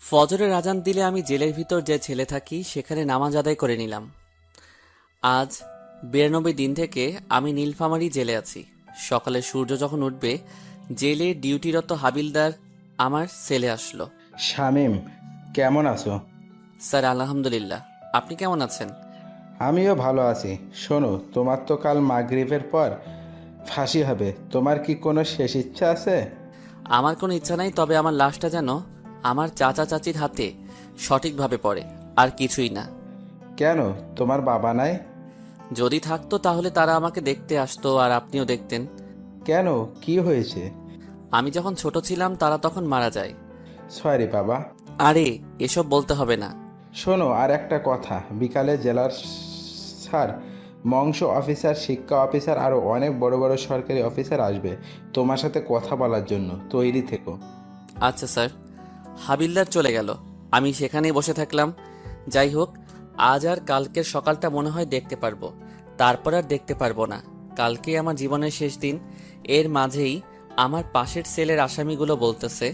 ফজরের আজান দিলে আমি জেলের ভিতর যে ছেলে থাকি সেখানে নামাজ আদায় করে নিলাম। আজ 92 দিন থেকে আমি নীলফামারী জেলে আছি। সকালে সূর্য যখন উঠবে, জেলে ডিউটিরত হাবিলদার আমার সেলে আসলো। শামীম, কেমন আছো? স্যার আলহামদুলিল্লাহ, আপনি কেমন আছেন? আমিও ভালো আছি। শোনো, তোমার তো কাল মাগরিবের পর ফাঁসি হবে। তোমার কি কোনো শেষ ইচ্ছা আছে? আমার কোনো ইচ্ছা নাই, তবে আমার লাশটা যেন আমার চাচা চাচির হাতে সঠিকভাবে পড়ে, আর কিছুই না। কেন, তোমার বাবা নাই? যদি থাকতো তাহলে তারা আমাকে দেখতে আসতো আর আপনিও দেখতেন। কেন, কি হয়েছে? আমি যখন ছোট ছিলাম তারা তখন মারা যায়। সরি বাবা। আরে, এসব বলতে হবে না। শোনো, আর একটা কথা, বিকালে জেলার স্যার, মংস অফিসার, শিক্ষা অফিসার, আরও অনেক বড় বড় সরকারি অফিসার আসবে তোমার সাথে কথা বলার জন্য। তৈরি থেকো। আচ্ছা স্যার। হাবিলদার চলে গেল, আমি সেখানেই বসে থাকলাম। যাই হোক, আজ আর কালকের সকালটা মনে হয় দেখতে পারবো, তারপর আর দেখতে পারবো না। কালকেই আমার জীবনের শেষ দিন। এর মাঝেই আমার পাশের সেলের আসামিগুলো বলতেছে,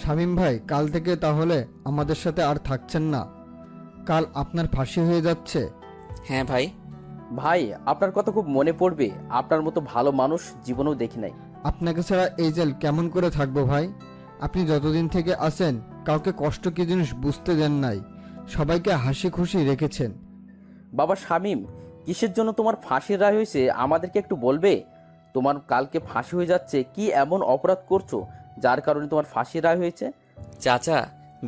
শামীম ভাই, কাল থেকে তাহলে আমাদের সাথে আর থাকছেন না? কাল আপনার ফাঁসি হয়ে যাচ্ছে। হ্যাঁ ভাই। ভাই, আপনার কথা খুব মনে পড়বে। আপনার মতো ভালো মানুষ জীবনেও দেখি নাই। আপনাকে ছাড়া এই জেল কেমন করে থাকবো ভাই? আপনি যতদিন থেকে আছেন কাউকে কষ্ট কি জিনিস বুঝতে দেন নাই, সবাইকে হাসি খুশি রেখেছেন। বাবা শামীম, কিসের জন্য তোমার ফাঁসির রায় হয়েছে আমাদেরকে একটু বলবে? তোমার কালকে ফাঁসি হয়ে যাচ্ছে, কি এমন অপরাধ করছো যার কারণে তোমার ফাঁসির রায় হয়েছে? চাচা,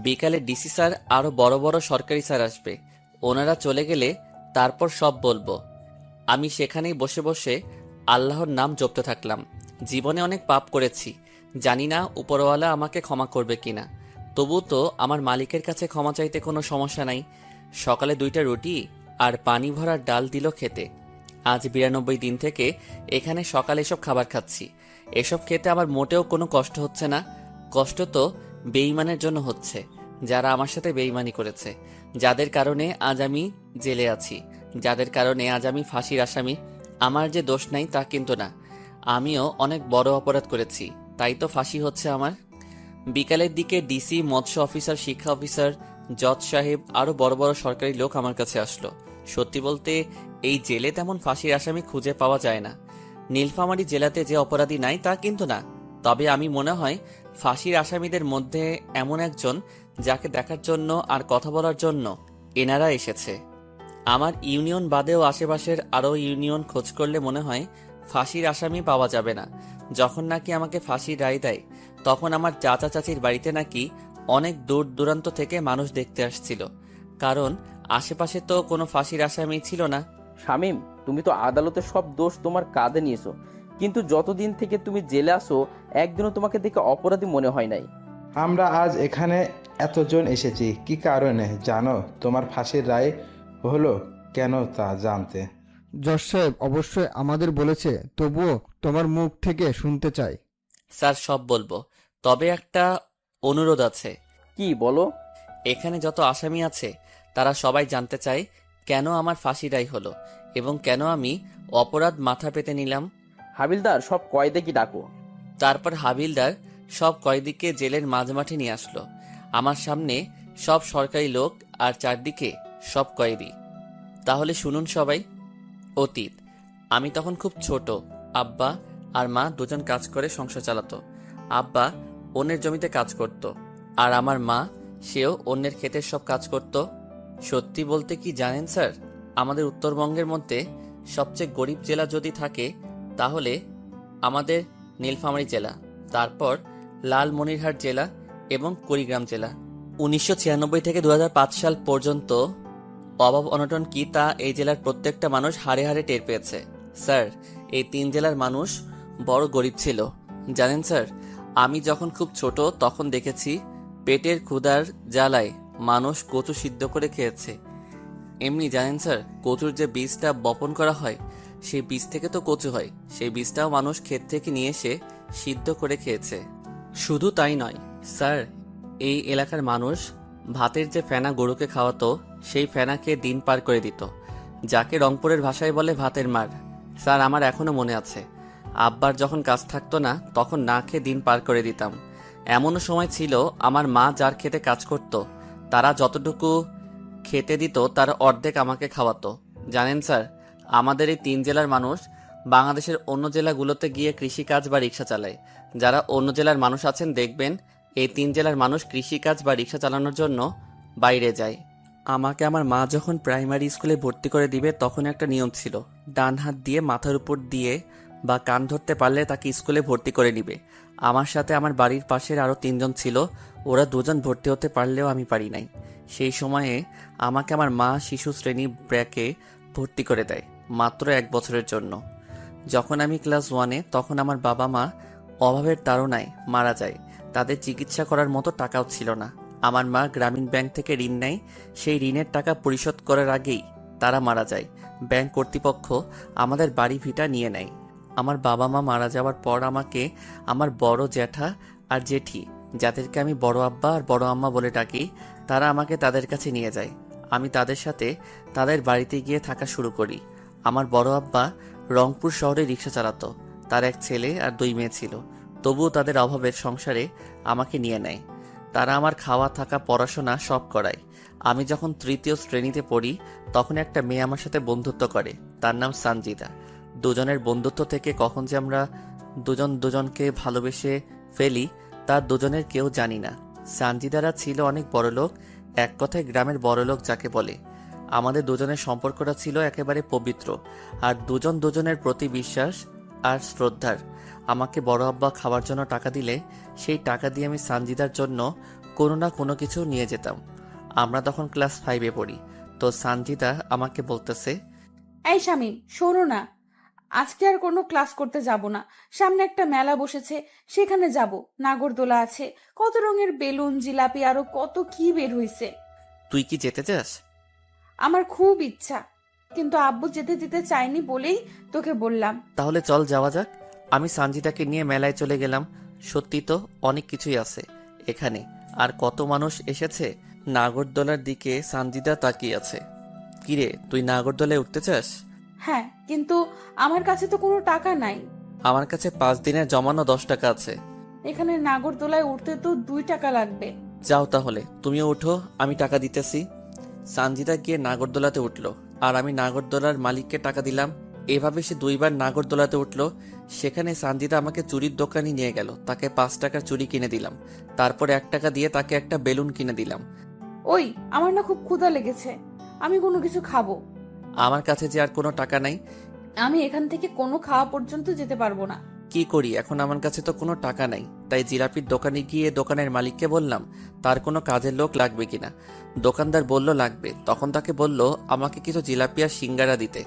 বিকালে ডিসি স্যার আরো বড় বড় সরকারি স্যার আসবে। ওনারা চলে গেলে তারপর সব বলবো। আমি সেখানেই বসে বসে আল্লাহর নাম জপতে থাকলাম। জীবনে অনেক পাপ করেছি, জানি না উপরওয়ালা আমাকে ক্ষমা করবে কিনা। তবু তো আমার মালিকের কাছে ক্ষমা চাইতে কোনো সমস্যা নাই। সকালে 2টা রুটি আর পানি ভরা ডাল দিল খেতে। আজ 92 দিন থেকে এখানে সকালে এসব খাবার খাচ্ছি। এসব খেতে আমার মোটেও কোনো কষ্ট হচ্ছে না। কষ্ট তো বেঈমানের জন্য হচ্ছে, যারা আমার সাথে বেঈমানি করেছে, যাদের কারণে আজ আমি জেলে আছি, যাদের কারণে আজ আমি ফাঁসির আসামি। আমার যে দোষ নাই তা কিন্তু না, আমিও অনেক বড় অপরাধ করেছি, তাই তো ফাঁসি হচ্ছে আমার। বিকালের দিকে ডিসি, মৎস্য অফিসার, শিক্ষা অফিসার, জজ সাহেব আরো বড় বড় সরকারি লোক আমার কাছে আসলো। সত্যি বলতে এই জেলে তেমন ফাঁসির আসামি খুঁজে পাওয়া যায় না। নীলফামারী জেলাতে যে অপরাধী নাই তা কিন্তু না, তবে আমি মনে হয় ফাঁসির আসামিদের মধ্যে এমন একজন যাকে দেখার জন্য আর কথা বলার জন্য এনারা এসেছে। আমার ইউনিয়ন বাদেও আশেপাশের আরও ইউনিয়ন খোঁজ করলে মনে হয় ফাঁসির আসামি পাওয়া যাবে না। যখন নাকি আমাকে ফাঁসির রায় দেয়, তখন আমার চাচা চাচির বাড়িতে নাকি অনেক দূর দূরান্ত থেকে মানুষ দেখতে আসছিল, কারণ আশেপাশে তো কোনো ফাঁসির আসামি ছিল না। শামীম, তুমি তো আদালতের সব দোষ তোমার কাঁধে নিয়েছো, কিন্তু যতদিন থেকে তুমি জেলে আসো একদিনও তোমাকে দেখে অপরাধী মনে হয় নাই। আমরা আজ এখানে এতজন এসেছি কি কারণে জানো? তোমার ফাঁসির রায় হলো কেন তা জানতে। জজ সাহেব অবশ্যই আমাদের বলেছে, তবুও তোমার মুখ থেকে শুনতে চাই। স্যার সব বলবো, তবে একটা অনুরোধ আছে। কি বলো? এখানে যত আসামি আছে তারা সবাই জানতে চায় কেন আমার ফাঁসি রায় হলো এবং কেন আমি অপরাধ মাথা পেতে নিলাম। হাবিলদার, সব কয়েদে কি ডাকো। তারপর হাবিলদার সব কয়েদিকে জেলের মাঝমাঠে নিয়ে আসলো। আমার সামনে সব সরকারি লোক আর চারদিকে সব কয়েদি। তাহলে শুনুন সবাই। অতীত, আমি তখন খুব ছোট। আব্বা আর মা দুজন কাজ করে সংসার চালাতো। আব্বা অন্যের জমিতে কাজ করত, আর আমার মা, সেও অন্যের ক্ষেতের সব কাজ করত। সত্যি বলতে কি জানেন স্যার, আমাদের উত্তরবঙ্গের মধ্যে সবচেয়ে গরিব জেলা যদি থাকে তাহলে আমাদের নীলফামারী জেলা, তারপর লালমনিরহাট জেলা এবং কুড়িগ্রাম জেলা। 1996 থেকে 2005 সাল পর্যন্ত অভাব অনটন কি তা এই জেলার প্রত্যেকটা মানুষ হাড়ে হাড়ে টের পেয়েছে। স্যার, এই 3 জেলার মানুষ বড় গরিব ছিল। জানেন স্যার, আমি যখন খুব ছোট তখন দেখেছি পেটের ক্ষুধার জ্বালায় মানুষ কচু সিদ্ধ করে খেয়েছে। এমনি জানেন স্যার, কচুর যে বীজটা বপন করা হয় সেই বীজ থেকে তো কচু হয়, সেই বীজটাও মানুষ ক্ষেত থেকে নিয়ে এসে সিদ্ধ করে খেয়েছে। শুধু তাই নয় স্যার, এই এলাকার মানুষ ভাতের যে ফেনা গরুকে খাওয়াতো সেই ফেনাকে দিন পার করে দিত, যাকে রংপুরের ভাষায় বলে ভাতের মার। স্যার, আমার এখনো মনে আছে, আব্বার যখন কাজ থাকতো না তখন না খেয়ে দিন পার করে দিতাম। এমনও সময় ছিল আমার মা যার খেতে কাজ করত তারা যতটুকু খেতে দিত তার অর্ধেক আমাকে খাওয়াতো। জানেন স্যার, আমাদের এই 3 জেলার মানুষ বাংলাদেশের অন্য জেলাগুলোতে গিয়ে কৃষিকাজ বা রিক্সা চালায়। যারা অন্য জেলার মানুষ আছেন দেখবেন এই 3 জেলার মানুষ কৃষিকাজ বা রিক্সা চালানোর জন্য বাইরে যায়। আমাকে আমার মা যখন প্রাইমারি স্কুলে ভর্তি করে দিবে তখন একটা নিয়ম ছিল, ডান হাত দিয়ে মাথার উপর দিয়ে বা কান ধরতে পারলে তাকে স্কুলে ভর্তি করে নিবে। আমার সাথে আমার বাড়ির পাশের আরও 3 জন ছিল, ওরা 2 জন ভর্তি হতে পারলেও আমি পারি নাই। সেই সময়ে আমাকে আমার মা শিশু শ্রেণী ব্র্যাকে ভর্তি করে দেয় মাত্র 1 বছরের জন্য। যখন আমি ক্লাস 1-এ তখন আমার বাবা মা অভাবের তাড়নায় মারা যায়। তাদের চিকিৎসা করার মতো টাকাও ছিল না। আমার মা গ্রামীণ ব্যাংক থেকে ঋণ নেয়, সেই ঋণের টাকা পরিশোধ করার আগেই তারা মারা যায়। ব্যাংক কর্তৃপক্ষ আমাদের বাড়ি ভিটা নিয়ে নেয়। আমার বাবা মা মারা যাওয়ার পর আমাকে আমার বড় জ্যাঠা আর জেঠি, যাদেরকে আমি বড় আব্বা আর বড় আম্মা বলে ডাকি, তারা আমাকে তাদের কাছে নিয়ে যায়। আমি তাদের সাথে তাদের বাড়িতে গিয়ে থাকা শুরু করি। আমার বড় আব্বা রংপুর শহরে রিক্সা চালাতো, তার 1 ছেলে আর 2 মেয়ে ছিল। তবুও তাদের অভাবের সংসারে আমাকে নিয়ে নেয়। তারা আমার খাওয়া থাকা পড়াশোনা সব করায়। আমি যখন 3য় শ্রেণীতে পড়ি তখন একটা মেয়ে আমার সাথে বন্ধুত্ব করে, তার নাম সানজিদা। দুজনের বন্ধুত্ব থেকে কখন যে আমরা দুজন দুজনকে ভালোবেসে ফেলি তা দুজনের কেউ জানি না। সানজিদারা ছিল অনেক বড়লোক, এক কথায় গ্রামের বড়লোক যাকে বলে। আমাদের দুজনের সম্পর্কটা ছিল একেবারে পবিত্র আর দুজন দুজনের প্রতি বিশ্বাস আর শ্রদ্ধার। আমাকে বড় আব্বা খাওয়ার জন্য টাকা দিলে সেই টাকা দিয়ে আমি সানজিদার জন্য কোনো না কোনো কিছু নিয়ে যেতাম। আমরা তখন ক্লাস 5-এ পড়ি। তো সানজিদা আমাকে বলতেছে, এই শামিম, শোনো না, আজকে আর কোনো ক্লাস করতে যাব না। সামনে একটা মেলা বসেছে, সেখানে যাব। নাগরদোলা আছে, কত রঙের বেলুন, জিলাপি, আরো কত কি বের হইছে। তুই কি যেতে চাস? আমার খুব ইচ্ছা, কিন্তু আব্বু যেতে দিতে চায়নি বলেই তোকে বললাম। তাহলে চল যাওয়া যাক। আমি সানজিদাকে নিয়ে মেলায় চলে গেলাম। সত্যি তো অনেক কিছুই আছে এখানে, আর কত মানুষ এসেছে। নাগরদোলার দিকে সানজিদা তাকিয়ে আছে। কিরে, তুই নাগরদোলায় উঠতে চাস? হ্যাঁ, কিন্তু আমার কাছে তো কোনো টাকা নাই। আমার কাছে 5 দিনের জমানো 10 টাকা আছে। এখানে নাগরদোলায় উঠতে তো 2 টাকা লাগবে। যাও তাহলে, তুমিও উঠো, আমি টাকা দিতেছি। সানজিদা গিয়ে নাগরদোলাতে উঠলো আর আমি নাগরদোলার মালিককে টাকা দিলাম। এভাবে সে 2 বার নাগরদোলাতে উঠলো। সেখানে সানজিদা আমাকে চুরির দোকানে নিয়ে গেল, তাকে 5 টাকার চুরি কিনে দিলাম। তারপর 1 টাকা দিয়ে তাকে একটা বেলুন কিনে দিলাম। ওই, আমার না খুব ক্ষুধা লেগেছে, আমি কোনো কিছু খাবো। আমার কাছে যে আর কোনো টাকা নাই। আমি এখান থেকে কোনো খাওয়া পর্যন্ত যেতে পারবো না। কি করি এখন, আমার কাছে তো কোনো টাকা নাই। তাই জিলাপির দোকানে গিয়ে দোকানের মালিককে বললাম তার কোনো কাজের লোক লাগবে কিনা। দোকানদার বলল লাগবে। তখন তাকে বলল আমাকে কিছু জিলাপি আর সিঙ্গারা দিতে,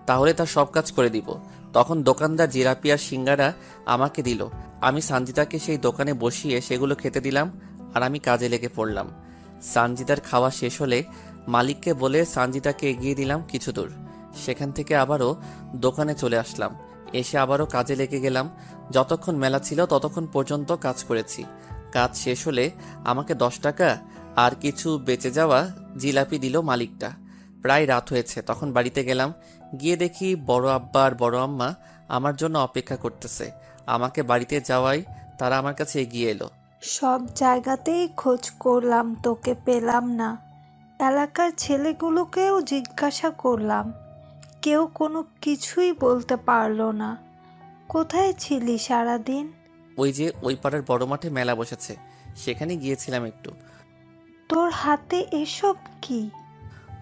তাহলে তার সব কাজ করে দিব। তখন দোকানদার জিলাপি আর সিঙ্গারা আমাকে দিল। আমি সানজিদাকে সেই দোকানে বসিয়ে সেগুলো খেতে দিলাম আর আমি কাজে লেগে পড়লাম। সানজিদার খাওয়া শেষ হলে মালিককে বলে সানজিদাকে এগিয়ে দিলাম কিছু দূর। সেখান থেকে আবারও দোকানে চলে আসলাম। এসে আবারও কাজে লেগে গেলাম। যতক্ষণ মেলা ছিল ততক্ষণ পর্যন্ত কাজ করেছি। কাজ শেষ হলে আমাকে 10 টাকা আর কিছু বেঁচে যাওয়া জিলাপি দিল মালিকটা। প্রায় রাত হয়েছে, তখন বাড়িতে গেলাম। গিয়ে দেখি বড় আব্বা আর বড় আম্মা আমার জন্য অপেক্ষা করতেছে। আমাকে বাড়িতে যাওয়ায় তারা আমার কাছে এগিয়ে এলো। সব জায়গাতেই খোঁজ করলাম, তোকে পেলাম না। এলাকার ছেলেগুলোকেও জিজ্ঞাসা করলাম, কেউ কোনো কিছুই বলতে পারলো না। কোথায় ছিলি সারাদিন? ওই যে ওই পাড়ার বড় মাঠে মেলা বসেছে, সেখানে গিয়েছিলাম একটু। তোর হাতে এসব কি?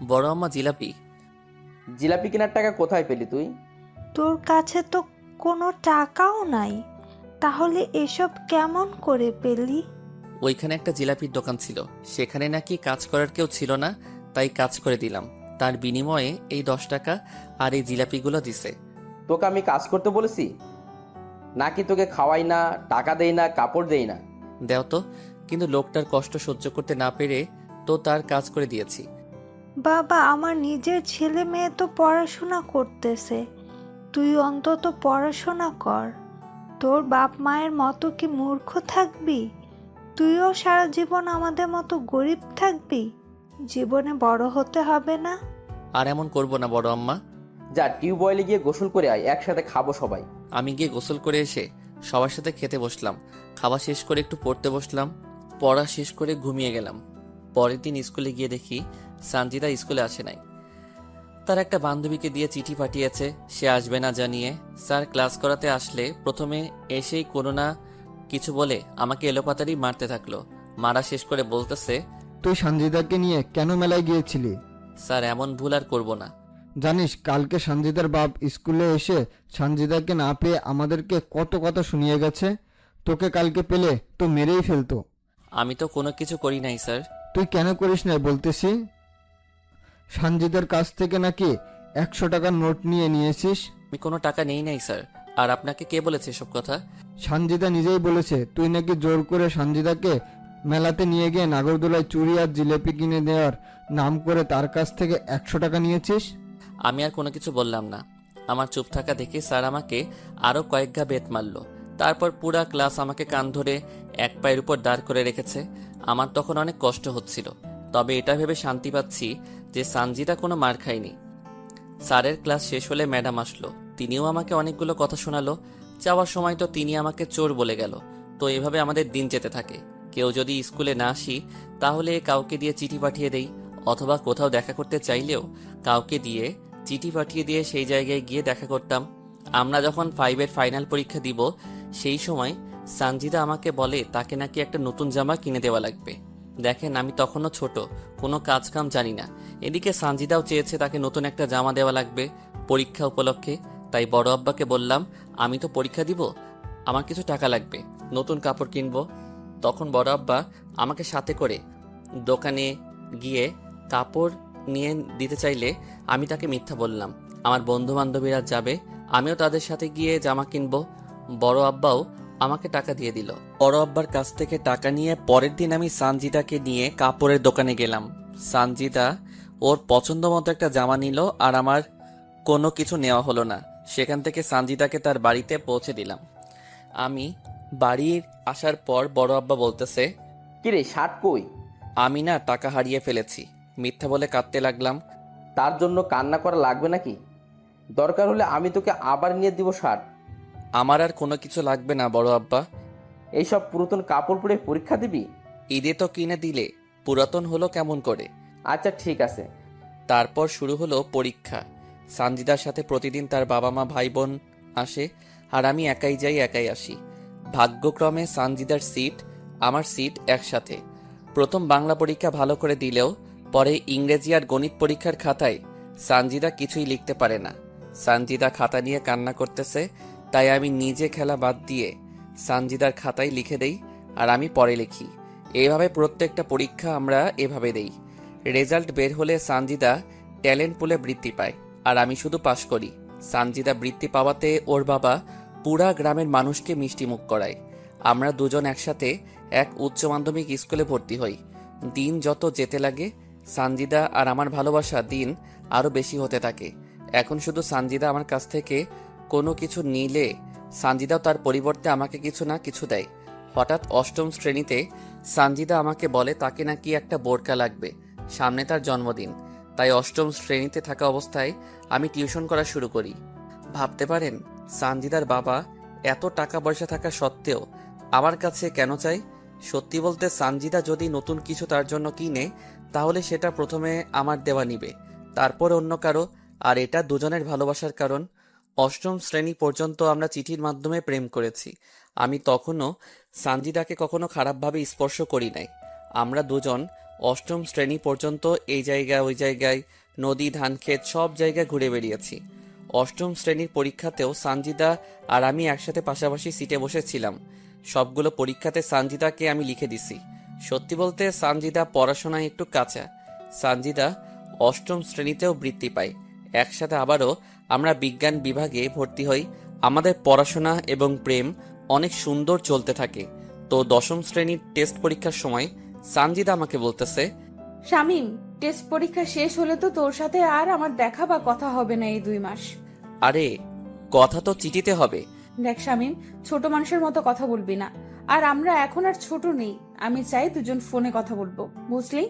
বড় আম্মা জিলাপি। জিলাপি কেনার টাকা কোথায় পেলি তুই? তোর কাছে তো কোনো টাকাও নাই, তাহলে এসব কেমন করে পেলি? ওইখানে একটা জিলাপির দোকান ছিল, সেখানে নাকি কাজ করার কেউ ছিল না, তাই কাজ করে দিলাম। তার বিনিময়ে এই 10 টাকা আর এই জিলাপিগুলো দিছে। তোকে আমি কাজ করতে বলেছি নাকি? তোকে খাওয়াই না, টাকা দেই না, কাপড় দেই না? দেও তো। কিন্তু লোকটার কষ্ট সহ্য করতে না পেরে তো তার কাজ করে দিয়েছি। বাবা, আমার নিজের ছেলে মেয়ে তো পড়াশোনা করতেছে, তুই অন্তত পড়াশোনা কর। তোর বাপ মায়ের মতো কি মূর্খ থাকবি? তুইও সারা জীবন আমাদের মতো গরিব থাকবি? জীবনে বড় হতে হবে না? আর এমন করব না বড় আম্মা। যা টিউবওয়েলে গিয়ে গোসল করে আয়, একসাথে খাবো সবাই। আমি গিয়ে গোসল করে এসে সবার সাথে খেতে বসলাম। খাওয়া শেষ করে একটু পড়তে বসলাম। পড়া শেষ করে ঘুমিয়ে গেলাম। পরের দিন স্কুলে গিয়ে দেখি সানজিদা স্কুলে আসে নাই। তার একটা বান্ধবীকে দিয়ে চিঠি পাঠিয়েছে সে আসবে না জানিয়ে। স্যার ক্লাস করাতে আসলে প্রথমে এসেই কোনো না কিছু বলে আমাকে এলোপাতাড়ি মারতে থাকলো। মারা শেষ করে বলতেছে, তুই সঞ্জিদাকে নিয়ে কেন মেলায় গিয়েছিলি? স্যার এমন ভুল আর করবো না। জানিস কালকে সঞ্জিদার বাপ স্কুলে এসে সঞ্জিদাকে না পেয়ে আমাদেরকে কত কথা শুনিয়ে গেছে। তোকে কালকে পেলে তো মেরেই ফেলতো। আমি তো কোনো কিছু করি নাই স্যার। তুই কেন করিস না বলতেছি? সঞ্জিদার কাছ থেকে নাকি 100 টাকার নোট নিয়েছিস। আমি কোনো টাকা নেই নাই স্যার। আর আপনাকে কে বলেছে এসব কথা? সঞ্জিদা নিজেই বলেছে তুই নাকি জোর করে সঞ্জিদাকে মেলাতে নিয়ে গিয়ে নাগরদোলায় চুড়ি আর জিলেপি কিনে দেওয়ার নাম করে তার কাছ থেকে 100 টাকা নিয়েছিস। আমি আর কোনো কিছু বললাম না। আমার চুপ থাকা দেখে স্যার আমাকে আরো কয়েক ঘা বেত মারলো। তারপর পুরা ক্লাস আমাকে কান ধরে এক পায়ের উপর দাঁড় করে রেখেছে। আমার তখন অনেক কষ্ট হচ্ছিল, তবে এটা ভেবে শান্তি পাচ্ছি যে সানজিদা কোনো মার খায়নি। স্যারের ক্লাস শেষ হলে ম্যাডাম আসলো। তিনিও আমাকে অনেকগুলো কথা শোনালো। যাওয়ার সময় তো তিনি আমাকে চোর বলে গেল। তো এভাবে আমাদের দিন যেতে থাকে। কেউ যদি স্কুলে না আসি তাহলে কাউকে দিয়ে চিঠি পাঠিয়ে দেই, অথবা কোথাও দেখা করতে চাইলেও কাউকে দিয়ে চিঠি পাঠিয়ে দিয়ে সেই জায়গায় গিয়ে দেখা করতাম। আমরা যখন 5-এর ফাইনাল পরীক্ষা দিব সেই সময় সানজিদা আমাকে বলে তাকে নাকি একটা নতুন জামা কিনে দেওয়া লাগবে। দেখেন আমি তখনও ছোট, কোনো কাজ কাম জানি না। এদিকে সানজিদাও চেয়েছে তাকে নতুন একটা জামা দেওয়া লাগবে পরীক্ষা উপলক্ষে। তাই বড় আব্বাকে বললাম আমি তো পরীক্ষা দিব, আমার কিছু টাকা লাগবে, নতুন কাপড় কিনবো। তখন বড় আব্বা আমাকে সাথে করে দোকানে গিয়ে কাপড় নিয়ে দিতে চাইলে আমি তাকে মিথ্যা বললাম। আমার বন্ধু বান্ধবীরা যাবে, আমিও তাদের সাথে গিয়ে জামা কিনবো। বড় আব্বাও আমাকে টাকা দিয়ে দিল। বড় আব্বার কাছ থেকে টাকা নিয়ে পরের দিন আমি সানজিদাকে নিয়ে কাপড়ের দোকানে গেলাম। সানজিদা ওর পছন্দ মতো একটা জামা নিল আর আমার কোনো কিছু নেওয়া হলো না। সেখান থেকে সানজিদাকে তার বাড়িতে পৌঁছে দিলাম। আমি বাড়ির আসার পর বড় আব্বা বলতেছে, কিরে শার্ট কই? আমি না টাকা হারিয়ে ফেলেছি, মিথ্যা বলে কাঁদতে লাগলাম। তার জন্য কান্না করা লাগবে নাকি? দরকার হলে আমি তোকে আবার নিয়ে দিব শার্ট। আমার আর কোনো কিছু লাগবে না বড় আব্বা। এইসব পুরাতন কাপড় পরে পরীক্ষা দিবি? ঈদে তো কিনে দিলে, পুরাতন হলো কেমন করে? আচ্ছা ঠিক আছে। তারপর শুরু হলো পরীক্ষা। সানজিদার সাথে প্রতিদিন তার বাবা মা ভাই বোন আসে, আর আমি একাই যাই একাই আসি। ভাগ্যক্রমে সানজিদার সিট আমার সিট একসাথে। প্রথম বাংলা পরীক্ষা ভালো করে দিলেও পরে ইংরেজি আর গণিত পরীক্ষার খাতায় সানজিদা কিছুই লিখতে পারে না। সানজিদা খাতা নিয়ে কান্না করতেছে, তাই আমি নিজে খেলা বাদ দিয়ে সানজিদার খাতায় লিখে দেই আর আমি পরে লিখি। এইভাবে প্রত্যেকটা পরীক্ষা আমরা এভাবে দেই। রেজাল্ট বের হলে সানজিদা ট্যালেন্ট পুলে বৃত্তি পায় আর আমি শুধু পাশ করি। সানজিদা বৃত্তি পাওয়াতে ওর বাবা পুরা গ্রামের মানুষকে মিষ্টি মুখ করায়। আমরা দুজন একসাথে এক উচ্চ মাধ্যমিক স্কুলে ভর্তি হই। দিন যত যেতে লাগে সানজিদা আর আমার ভালোবাসা দিন আরো বেশি হতে থাকে। এখন শুধু সানজিদা আমার কাছ থেকে কোনো কিছু নিলে সানজিদাও তার পরিবর্তে আমাকে কিছু না কিছু দেয়। হঠাৎ অষ্টম শ্রেণীতে সানজিদা আমাকে বলে তাকে নাকি একটা বোরকা লাগবে, সামনে তার জন্মদিন। তাই অষ্টম শ্রেণীতে থাকা অবস্থায় আমি টিউশন করা শুরু করি। ভাবতে পারেন সানজিদার বাবা এত টাকা পয়সা থাকা সত্ত্বেও আমার কাছে কেন চাই? সত্যি বলতে সানজিদা যদি নতুন কিছু তার জন্য কিনে তাহলে সেটা প্রথমে আমার দেওয়া নিবে, তারপর অন্য কারো। আর এটা দুজনের ভালোবাসার কারণ। অষ্টম শ্রেণী পর্যন্ত আমরা চিঠির মাধ্যমে প্রেম করেছি। আমি তখনও সানজিদাকে কখনো খারাপভাবে স্পর্শ করি নাই। আমরা দুজন অষ্টম শ্রেণী পর্যন্ত এই জায়গায় ওই জায়গায়, নদী ধানক্ষেত সব জায়গায় ঘুরে বেরিয়েছি। অষ্টম শ্রেণীর পরীক্ষাতেও সানজিদা আর আমি একসাথে পাশাপাশি সিটে বসেছিলাম। সবগুলো পরীক্ষাতে সানজিদাকে আমি লিখে দিছি। সত্যি বলতে সানজিদা পড়াশোনায় একটু কাঁচা। সানজিদা অষ্টম শ্রেণীতেও বৃত্তি পায়। একসাথে আবারও আমরা বিজ্ঞান বিভাগে ভর্তি হই। আমাদের পড়াশোনা এবং প্রেম অনেক সুন্দর চলতে থাকে। তো দশম শ্রেণীর টেস্ট পরীক্ষার সময় সানজিদা আমাকে বলতেছে, শামিম, টেস্ট পরীক্ষা শেষ হলে তো তোর সাথে আর আমার দেখা বা কথা হবে না এই 2 মাস। আরে কথা তো চিঠিতে হবে। দেখ শামিম, ছোট মানুষের মতো কথা বলবি না। আর আমরা এখন আর ছোট নেই। আমি চাই দুজন ফোনে কথা বলবো, বুঝলি?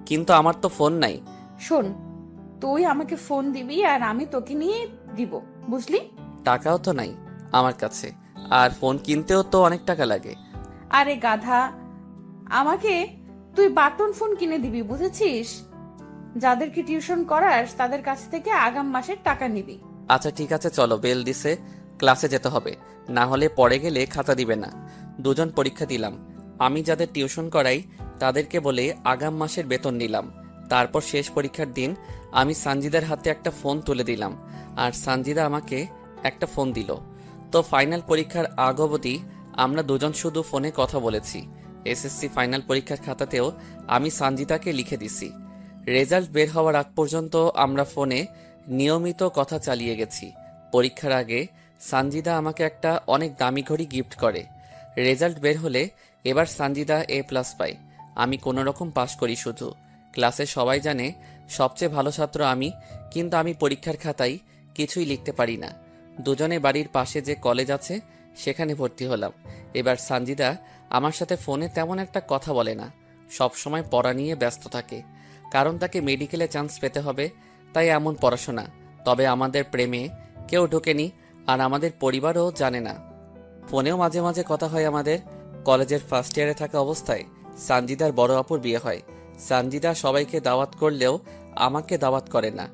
কিন্তু আমার তো ফোন নাই। শোন, তুই আমাকে ফোন দিবি আর আমি তোকে নিয়ে দিব, বুঝলি? টাকাও তো নাই আমার কাছে। আর ফোন কিনতেও তো অনেক টাকা লাগে। আরে গাধা, আমাকে তুই বাটন ফোন কিনে দিবি, বুঝেছিস? যাদেরকে টিউশন করাস তাদের কাছ থেকে আগাম মাসের টাকা নিবি। আচ্ছা ঠিক আছে, চলো, বেল দিছে, ক্লাসে যেতে হবে, না হলে পরে গেলে খাতা দিবে না। দুজন পরীক্ষা দিলাম। আমি যাদের টিউশন করাই তাদেরকে বলে আগাম মাসের বেতন নিলাম। তারপর শেষ পরীক্ষার দিন আমি সানজিদার হাতে একটা ফোন তুলে দিলাম, আর সানজিদা আমাকে একটা ফোন দিল। তো ফাইনাল পরীক্ষার আগ অবধি আমরা দুজন শুধু ফোনে কথা বলেছি। এসএসসি ফাইনাল পরীক্ষার খাতাতেও আমি সানজিদাকে লিখে দিছি। রেজাল্ট বের হওয়ার আগ পর্যন্ত আমরা ফোনে নিয়মিত কথা চালিয়ে গেছি। পরীক্ষার আগে সানজিদা আমাকে একটা অনেক দামি ঘড়ি গিফট করে। রেজাল্ট বের হলে এবার সানজিদা A+ পায়, আমি কোনো রকম পাশ করি শুধু। ক্লাসে সবাই জানে সবচেয়ে ভালো ছাত্র আমি, কিন্তু আমি পরীক্ষার খাতায় কিছুই লিখতে পারি না। দুজনে বাড়ির পাশে যে কলেজ আছে সেখানে ভর্তি হলাম। এবার সানজিদা আমার সাথে ফোনে তেমন একটা কথা বলে না, সব সময় পড়া নিয়ে ব্যস্ত থাকে, কারণ তাকে মেডিকেলে চান্স পেতে হবে, তাই এমন পড়াশোনা। তবে আমাদের প্রেমে কেউ ঢোকেনি, আর আমাদের পরিবারও জানে না। ফোনেও মাঝে মাঝে কথা হয় আমাদের। কলেজের ফার্স্ট ইয়ারে থাকা অবস্থায় সানজিদার বড় আপুর বিয়ে হয়। সানজিদা সবাইকে দাওয়াত করলেও আমাকে দাওয়াত করে না।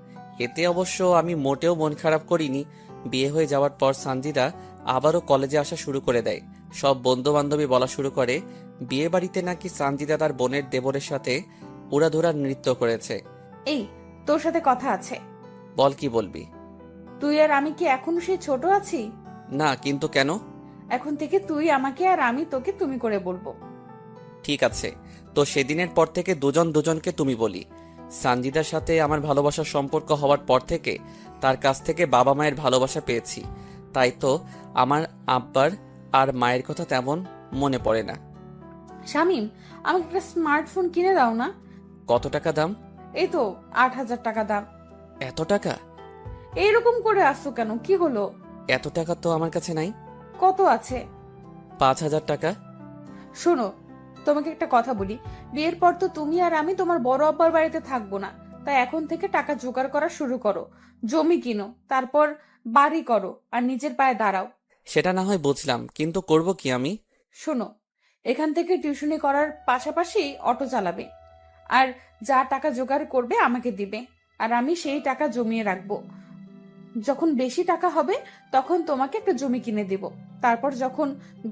এতে অবশ্য আমি মোটেও মন খারাপ করিনি। বিয়ে হয়ে যাওয়ার পর সানজিদা আবারও কলেজে আসা শুরু করে দেয়। সব বন্ধু বান্ধবী বলা শুরু করে বিয়ে বাড়িতে নাকি সানজিদা তার বোনের দেবরের সাথে উড়াধুরা নৃত্য করেছে। এই, তোর সাথে কথা আছে। বল, কি বলবি? তুই আর আমি কি এখনো সেই ছোট আছি? না, কিন্তু কেন? এখন থেকে তুই আমাকে আর আমি তোকে তুমি করে বলবো। ঠিক আছে, তো সেদিনের পর থেকে দুজন দুজনকে তুমি বলি। সানজিদার সাথে আমার ভালোবাসার সম্পর্ক হওয়ার পর থেকে তার কাছ থেকে বাবা মায়ের ভালোবাসা পেয়েছি, তাই তো আমার আব্বার আর মায়ের কথা তেমন মনে পড়ে না। শামিম, আমাকে একটা স্মার্টফোন কিনে দাও না। কত টাকা দাম? এই তো 8,000 টাকা দাম। এত টাকা? এইরকম করে আসছো কেন, কি হলো? এত টাকা তো আমার কাছে নাই। কত আছে? 5,000 টাকা। শোনো, তোমাকে একটা কথা বলি, বিয়ের পর তো তুমি আর আমি তোমার বড় আব্বার বাড়িতে থাকবো না, তাই এখন থেকে টাকা জোগাড় করা শুরু করো। জমি কিনো, তারপর বাড়ি করো, আর নিজের পায়ে দাঁড়াও। সেটা না হয় বুঝলাম, কিন্তু করব কি আমি? শোনো, এখান থেকে টিউশনি করার পাশাপাশি অটো চালাবে, আর যা টাকা জোগাড় করবে আমাকে দিবে, আর আমি সেই টাকা জমিয়ে রাখবো। যখন বেশি টাকা হবে তখন তোমাকে একটা জমি কিনে দেব। তারপর যখন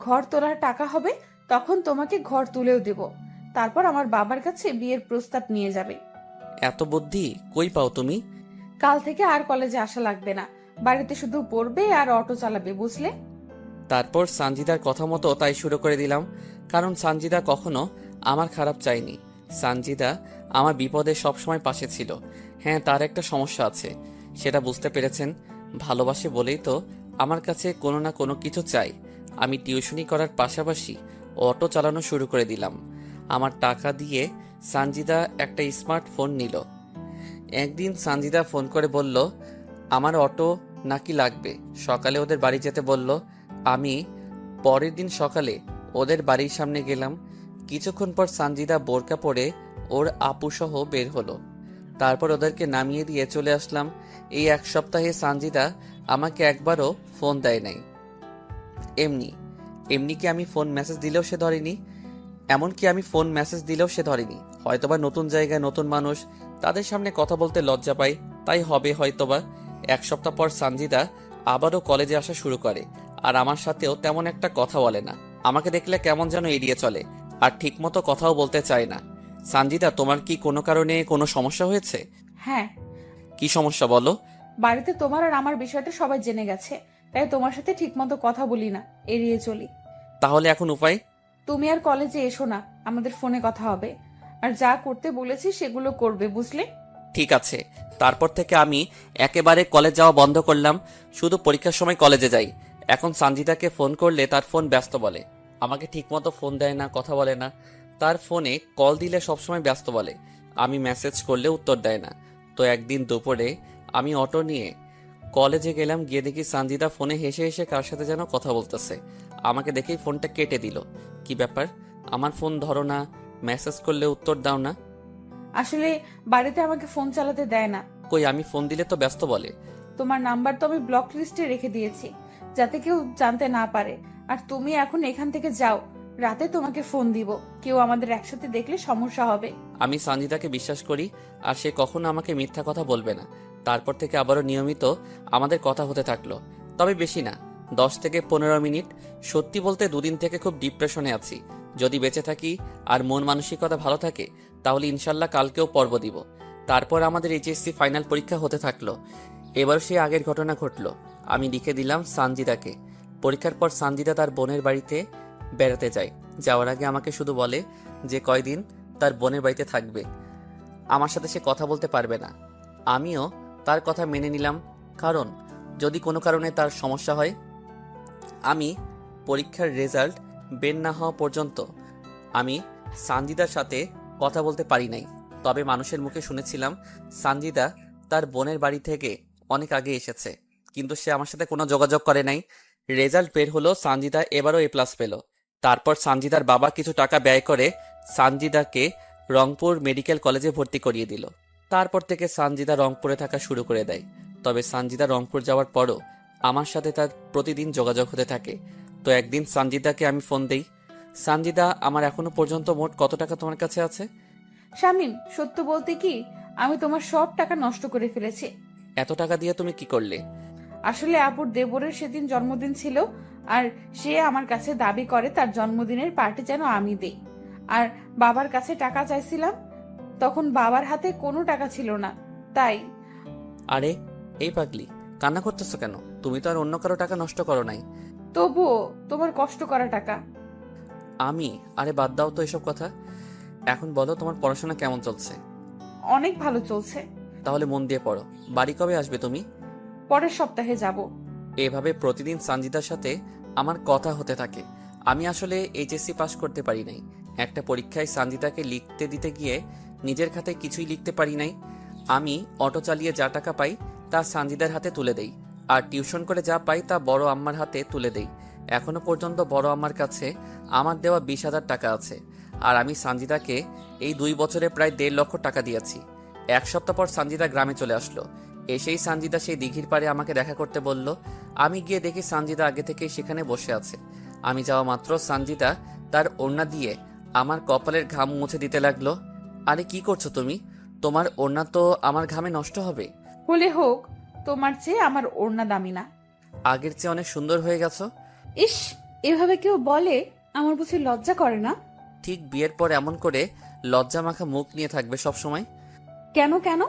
ঘর তোলার টাকা হবে তখন তোমাকে ঘর তুলেও দেব। তারপর আমার বাবার কাছে বিয়ের প্রস্তাব নিয়ে যাবে। এত বুদ্ধি কই পাও তুমি? কাল থেকে আর কলেজে আসা লাগবে না, বাড়িতে শুধু পড়বে আর অটো চালাবে, বুঝলে? তারপর সানজিদার কথা মতো তাই শুরু করে দিলাম, কারণ সানজিদা কখনো আমার খারাপ চায়নি। সানজিদা আমার বিপদে সবসময় পাশে ছিল। হ্যাঁ, তার একটা সমস্যা আছে, সেটা বুঝতে পেরেছেন। ভালোবাসে বলেই তো আমার কাছে কোনো না কোনো কিছু চাই। আমি টিউশনি করার পাশাপাশি অটো চালানো শুরু করে দিলাম। আমার টাকা দিয়ে সানজিদা একটা স্মার্টফোন নিল। একদিন সানজিদা ফোন করে বলল আমার অটো নাকি লাগবে, সকালে ওদের বাড়ি যেতে বলল। আমি পরের দিন সকালে ওদের বাড়ির সামনে গেলাম। কিছুক্ষণ পর সানজিদা বোরকা পরে ওর আপু সহ বের হলো। তারপর ওদেরকে নামিয়ে দিয়ে চলে আসলাম। এই এক সপ্তাহে সানজিদা আমাকে একবারও ফোন দেয় নাই। এমনি কি আমি ফোন মেসেজ দিলেও সে ধরেনি। এমনকি আমি ফোন মেসেজ দিলেও সে ধরেনি। হয়তোবা নতুন জায়গায় নতুন মানুষ, তাদের সামনে কথা বলতে লজ্জা পাই, তাই হবে হয়তোবা। এক সপ্তাহ পর সানজিদা আবারও কলেজে আসা শুরু করে, আর আমার সাথেও তেমন একটা কথা বলে না। আমাকে দেখলে কেমন যেন এড়িয়ে চলে, আর ঠিকমতো কথাও বলতে চায় না। সানজিদা, তোমার কি কোনো কারণে কোনো সমস্যা হয়েছে? হ্যাঁ, কি সমস্যা বলো? বাড়িতে তোমার আর আমার বিষয়টা সবাই জেনে গেছে, তাই তোমার সাথে ঠিকমতো কথা বলি না, এড়িয়ে চলি। তাহলে এখন উপায়? তুমি আর কলেজে এসো না, আমাদের ফোনে কথা হবে, আর যা করতে বলেছি সেগুলো করবে, বুঝলে? ঠিক আছে। তারপর থেকে আমি একেবারে কলেজ যাওয়া বন্ধ করলাম, শুধু পরীক্ষার সময় কলেজে যাই। এখন সানজিদাকে ফোন করলে তার ফোন ব্যস্ত বলে, আমাকে ঠিকমতো ফোন দেয় না, কথা বলে না। তার ফোনে কল দিলে সবসময় ব্যস্ত বলে, আমি মেসেজ করলে উত্তর দেয় না। তো একদিন দুপুরে আমি অটো নিয়ে কলেজে গেলাম, গিয়ে দেখি সানজিদা ফোনে হেসে হেসে কার সাথে যেন কথা বলতেছে। আমাকে দেখেই ফোনটা কেটে দিল। কি ব্যাপার, আমার ফোন ধরো না, মেসেজ করলে উত্তর দাও না? আসলে বাড়িতে আমাকে ফোন চালাতে দেয় না। কই, আমি ফোন দিলে তো ব্যস্ত বলে। তোমার নাম্বার তো আমি ব্লক লিস্টে রেখে দিয়েছি, যাতে কেউ জানতে না পারে। আর তুমি এখন এখান থেকে যাও, রাতে তোমাকে ফোন দিব, কেউ আমাদের একসাথে দেখলে সমস্যা হবে। আমি সঞ্জিতাকে বিশ্বাস করি আর সে কখনো আমাকে মিথ্যা কথা বলবে না। তারপর থেকে আবারও নিয়মিত আমাদের কথা হতে থাকলো, তবে বেশি না, 10 থেকে 15 মিনিট। সত্যি বলতে দুদিন থেকে খুব ডিপ্রেশনে আছি। যদি বেঁচে থাকি আর মন মানসিকতা ভালো থাকে তাহলে ইনশাল্লাহ কালকেও পর্ব দিব। তারপর আমাদের এইচএসসি ফাইনাল পরীক্ষা হতে থাকলো। এবার সে আগের ঘটনা ঘটলো। আমি লিখে দিলাম সানজিদাকে। পরীক্ষার পর সানজিদা তার বোনের বাড়িতে বেড়াতে যায়। যাওয়ার আগে আমাকে শুধু বলে যে কয়দিন তার বোনের বাড়িতে থাকবে, আমার সাথে সে কথা বলতে পারবে না। আমিও তার কথা মেনে নিলাম, কারণ যদি কোনো কারণে তার সমস্যা হয়। আমি পরীক্ষার রেজাল্ট বের না হওয়া পর্যন্ত আমি সানজিদার সাথে কথা বলতে পারি নাই। তবে মানুষের মুখে শুনেছিলাম সানজিদা তার বোনের বাড়ি থেকে অনেক আগে এসেছে, কিন্তু সে আমার সাথে কোনো যোগাযোগ করে নাই। রেজাল্ট বের হলো, সানজিদা এবারও A+ পেল। তারপর সানজিদার বাবা কিছু টাকা ব্যয় করে সানজিদাকে রংপুর মেডিকেল কলেজে ভর্তি করিয়ে দিল। তারপর থেকে সানজিদা রংপুরে থাকা শুরু করে দেয়। তবে সানজিদা রংপুর যাওয়ার পরও আমার সাথে তার প্রতিদিন যোগাযোগ হতে থাকে। তো একদিন সানজিদাকে আমি ফোন দেই, সানজিদা, আমার এখনো পর্যন্ত মোট কত টাকা তোমার কাছে আছে? শামিম, সত্য বলতে কি, আমি তোমার সব টাকা নষ্ট করে ফেলেছি। এত টাকা দিয়ে তুমি কি করলে? আসলে আপুর দেবরের সেদিন জন্মদিন ছিল, আর সে আমার কাছে দাবি করে তার জন্মদিনের পার্টি যেন আমি দেই। আর বাবার কাছে টাকা চাইছিলাম, তখন বাবার হাতে কোনো টাকা ছিল না, তাই। আরে এই পাগলি, কান্না করতেছো কেন? তুমি তো আর অন্য কারো টাকা নষ্ট করো নাই। তবুও তোমার কষ্ট করা টাকা। আরে বাদ দাও তো এসব কথা। এখন বলো, তোমার পড়াশোনা কেমন চলছে? অনেক ভালো চলছে। তাহলে মন দিয়ে পড়ো। বাড়ি কবে আসবে তুমি? পরের সপ্তাহে যাব। এভাবে প্রতিদিন সানজিদার সাথে আমার কথা হতে থাকে। আমি আসলে এইচএসসি পাস করতে পারি নাই। একটা পরীক্ষায় সানজিদাকে লিখতে দিতে গিয়ে নিজের খাতায় কিছুই লিখতে পারি নাই। আমি অটো চালিয়ে যা টাকা পাই তা সানজিদার হাতে তুলে দেই, আর টিউশন করে যা পাই তা বড় আম্মার হাতে তুলে দেই। এখনো পর্যন্ত বড় আম্মার কাছে আমার দেওয়া 20,000 টাকা আছে। আর আমি সানজিদাকে এই 2 বছরে প্রায় 1.5 লক্ষ টাকা দিয়েছি। 1 সপ্তাহ পর সানজিদা গ্রামে চলে আসলো। এসেই সানজিদা সেই দিঘির পাড়ে আমাকে দেখা করতে বলল। আমি গিয়ে দেখি সানজিদা আগে থেকেই সেখানে বসে আছে। আমি যাওয়া মাত্র সানজিদা তার ওড়না দিয়ে আমার কপালের ঘাম মুছে দিতে লাগলো। আরে কি করছো তুমি? তোমার ওড়না তো আমার ঘামে নষ্ট হবে। হলে হোক, তোমার চেয়ে আমার ওড়না দামি না। আগের চেয়ে অনেক সুন্দর হয়ে গেছো। ইস, এভাবে কেউ বলে? আমার বুঝি লজ্জা করে না? ঠিক বিয়ের পর এমন করে লজ্জা মাখা মুখ নিয়ে থাকবে সব সময়? কেন কেন?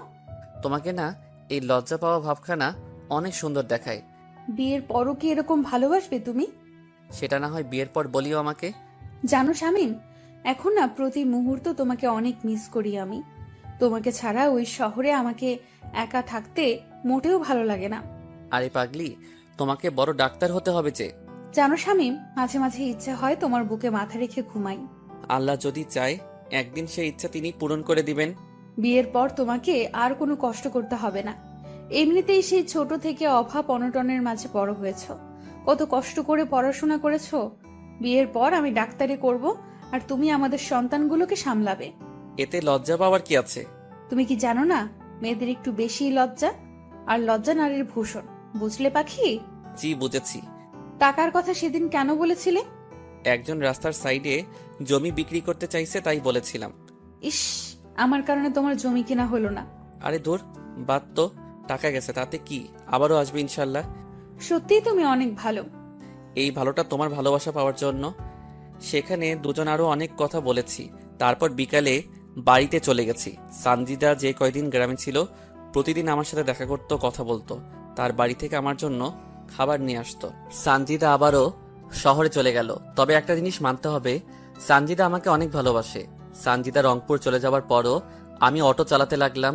তোমাকে না এই লজ্জা পাওয়া ভাবখানা অনেক সুন্দর দেখায়। বিয়ের পরও কি এরকম ভালোবাসবে তুমি? সেটা না হয় বিয়ের পর বলিও আমাকে। জানো শামিম, এখন না প্রতি মুহূর্ত তোমাকে অনেক মিস করি আমি। তোমাকে ছাড়া ওই শহরে আমাকে একা থাকতে মোটেও ভালো লাগে না। আরে পাগলি, তোমাকে বড় ডাক্তার হতে হবে যে। জানো শামিম, মাঝে মাঝে ইচ্ছে হয় তোমার বুকে মাথা রেখে ঘুমাই। আল্লাহ যদি চায় একদিন সেই ইচ্ছা তিনি পূরণ করে দিবেন। বিয়ের পর তোমাকে আর কোনো কষ্ট করতে হবে না। এমনিতেই সেই ছোট থেকে অভাব অনটনের মাঝে বড় হয়েছ, কত কষ্ট করে পড়াশোনা করেছো। বিয়ের পর আমি ডাক্তারি করব, আর তুমি আমাদের সন্তানগুলোকে সামলাবে। এতে লজ্জা পাওয়ার কি আছে? তুমি কি জানো না, মেয়েদের একটু বেশি লজ্জা, আর লজ্জা নারীর ভূষণ, বুঝলে পাখি? জি বুঝেছি। টাকার কথা সেদিন কেন বলেছিলে? একজন রাস্তার সাইডে জমি বিক্রি করতে চাইছে তাই বলেছিলাম। ইস, আমার কারণে তোমার জমি কিনা হলো না। আরে দূর, বাদ তো, টাকা গেছে তাতে কি, আবারও আসবে ইনশাল্লাহ। সত্যিই তুমি অনেক ভালো। এই ভালোটা তোমার ভালোবাসা পাওয়ার জন্য। সেখানে দুজন আরো অনেক কথা বলেছি। তারপর বিকালে বাড়িতে চলে গেছি। সানজিদা যে কয়দিন গ্রামে ছিল প্রতিদিন আমার সাথে দেখা করতো, কথা বলতো। তার বাড়ি থেকে আমার জন্য খাবার নিয়ে আসতো। সানজিদা আবারও শহরে চলে গেল। তবে একটা জিনিস মানতে হবে, সানজিদা আমাকে অনেক ভালোবাসে। সানজিদা রংপুর চলে যাওয়ার পরও আমি অটো চালাতে লাগলাম।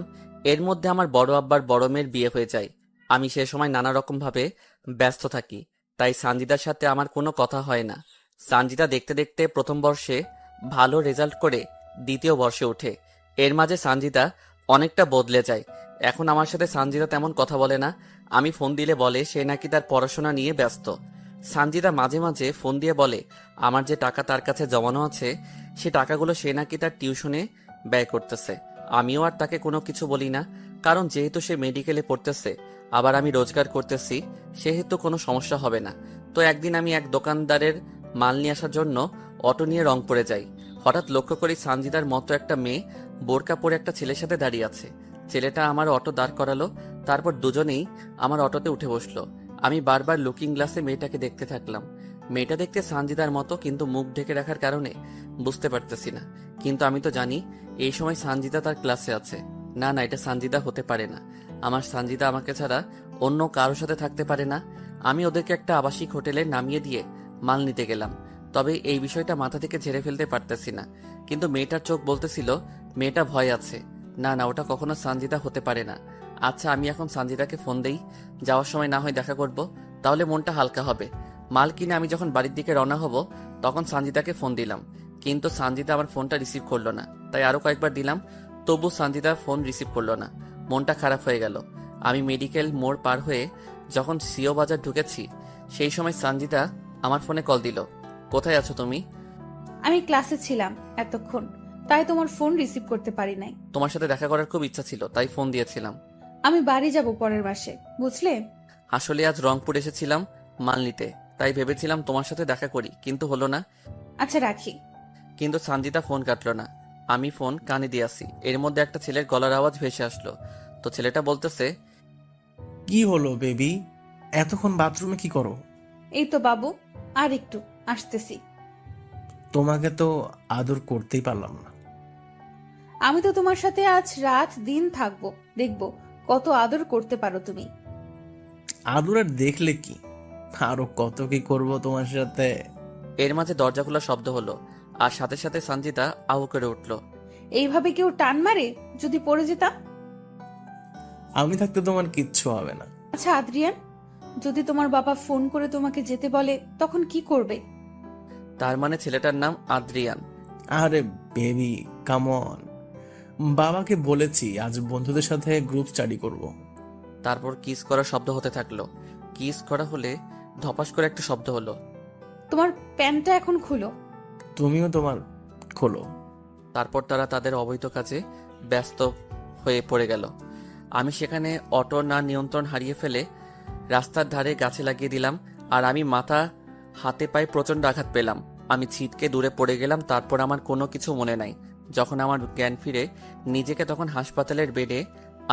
এর মধ্যে আমার বড় আব্বার বড় মেয়ের বিয়ে হয়ে যায়। আমি সে সময় নানা রকম ভাবে ব্যস্ত থাকি, তাই সানজিদার সাথে আমার কোনো কথা হয় না। সানজিদা দেখতে দেখতে প্রথম বর্ষে ভালো রেজাল্ট করে দ্বিতীয় বর্ষে ওঠে। এর মাঝে সানজিদা অনেকটা বদলে যায়। এখন আমার সাথে সানজিদা তেমন কথা বলে না। আমি ফোন দিলে বলে সে নাকি তার পড়াশোনা নিয়ে ব্যস্ত। সানজিদা মাঝে মাঝে ফোন দিয়ে বলে আমার যে টাকা তার কাছে জমানো আছে সে টাকাগুলো সে নাকি তার টিউশনে ব্যয় করতেছে। আমিও আর তাকে কোনো কিছু বলি না। কারণ যেহেতু সে মেডিকেলে পড়তেছে আবার আমি রোজগার করতেছি, সেহেতু কোনো সমস্যা হবে না। তো একদিন আমি এক দোকানদারের মাল নিয়ে আসার জন্য অটো নিয়ে রংপুরে যাই। হঠাৎ লক্ষ্য করি সানজিদার মতো একটা মেয়ে বোরকা পরে একটা ছেলের সাথে দাঁড়িয়ে আছে। ছেলেটা আমার অটো দাঁড় করালো, তারপর দুজনেই আমার অটোতে উঠে বসলো। আমি বারবার লুকিং গ্লাসে মেয়েটাকে দেখতে থাকলাম। মেয়েটা দেখতে সানজিদার মতো, কিন্তু মুখ ঢেকে রাখার কারণে বুঝতে পারতেছি না। কিন্তু আমি তো জানি এই সময় সানজিদা তার ক্লাসে আছে। না না, এটা সানজিদা হতে পারে না। আমার সানজিদা আমাকে ছাড়া অন্য কারোর সাথে থাকতে পারে না। আমি ওদেরকে একটা আবাসিক হোটেলে নামিয়ে দিয়ে মাল নিতে গেলাম। তবে এই বিষয়টা মাথা থেকে ঝেড়ে ফেলতে পারতেছি না। কিন্তু মেয়েটার চোখ বলতেছিল মেয়েটা ভয় আছে। না না, ওটা কখনো সানজিদা হতে পারে না। আচ্ছা, আমি এখন সানজিদাকে ফোন দেই। যাওয়ার সময় না হয় দেখা করব, তাহলে মনটা হালকা হবে। মাল কিনে আমি যখন বাড়ির দিকে রওনা হব তখন সানজিদাকে ফোন দিলাম, কিন্তু সানজিদা আমার ফোনটা রিসিভ করলো না। তাই আরো কয়েকবার দিলাম, তবু সানজিদা ফোন রিসিভ করলো না। মনটা খারাপ হয়ে গেল। আমি মেডিকেল মোড় পার হয়ে যখন সিও বাজার ঢুকেছি সেই সময় সানজিদা আমার ফোনে কল দিল। কোথায় আছো তুমি? আমি ক্লাসে ছিলাম এতক্ষণ, তাই তোমার ফোন রিসিভ করতে পারি নাই। তোমার সাথে দেখা করার খুব ইচ্ছা ছিল, তাই ফোন দিয়েছিলাম। আমি বাড়ি যাব পরের মাসে, বুঝলে? আসলে আজ রংপুর এসেছিলাম মাল নিতে, তাই ভেবেছিলাম তোমার সাথে দেখা করি, কিন্তু হলো না। আচ্ছা, রাখি। কিন্তু সানজিদা ফোন কাটলো না। আমি ফোন কানে দিয়ে আসি, এর মধ্যে একটা ছেলের গলার আওয়াজ ভেসে আসলো। তো ছেলেটা বলতেছে, কি হলো বেবি, এতক্ষণ বাথরুমে কি করো? এই তো বাবু, আর একটু আসতেছি। তোমাকে তো আদর করতেই পারলাম না। আমি তো তোমার সাথে আজ রাত দিন থাকবো, দেখবো কত আদর করতে পারো তুমি। আদর আর দেখলে কি, আরো কত কি করব তোমার সাথে। এর মাঝে দরজা খোলার শব্দ হলো, আর সাথে সাথে সানজিদা আউ করে উঠল। এইভাবে কেউ টান মারে? যদি পড়ে যেতাম? আমি থাকতে তোমার কিচ্ছু হবে না। আচ্ছা আদ্রিয়ান, যদি তোমার বাবা ফোন করে তোমাকে যেতে বলে তখন কি করবে? তার মানে ছেলেটার নাম আদ্রিয়ান। আরে বেবি কামন, বাবাকে বলেছি আজ বন্ধুদের সাথে গ্রুপ স্টাডি করব। তারপর কিস করার শব্দ হতে থাকলো। কিস করা হলে ধপাস করে একটা শব্দ হলো। তোমার প্যান্টটা এখন খুলো। তুমিও তোমার খোলো। তারপর তারা তাদের অবৈধ কাজে ব্যস্ত হয়ে পড়ে গেল। আমি সেখানে অটো না নিয়ন্ত্রণ হারিয়ে ফেলে রাস্তার ধারে গাছে লাগিয়ে দিলাম, আর আমি মাথা হাতে পায়ে প্রচণ্ড আঘাত পেলাম। আমি ছিটকে দূরে পড়ে গেলাম। তারপর আমার কোনো কিছু মনে নাই। যখন আমার জ্ঞান ফিরে নিজেকে তখন হাসপাতালের বেডে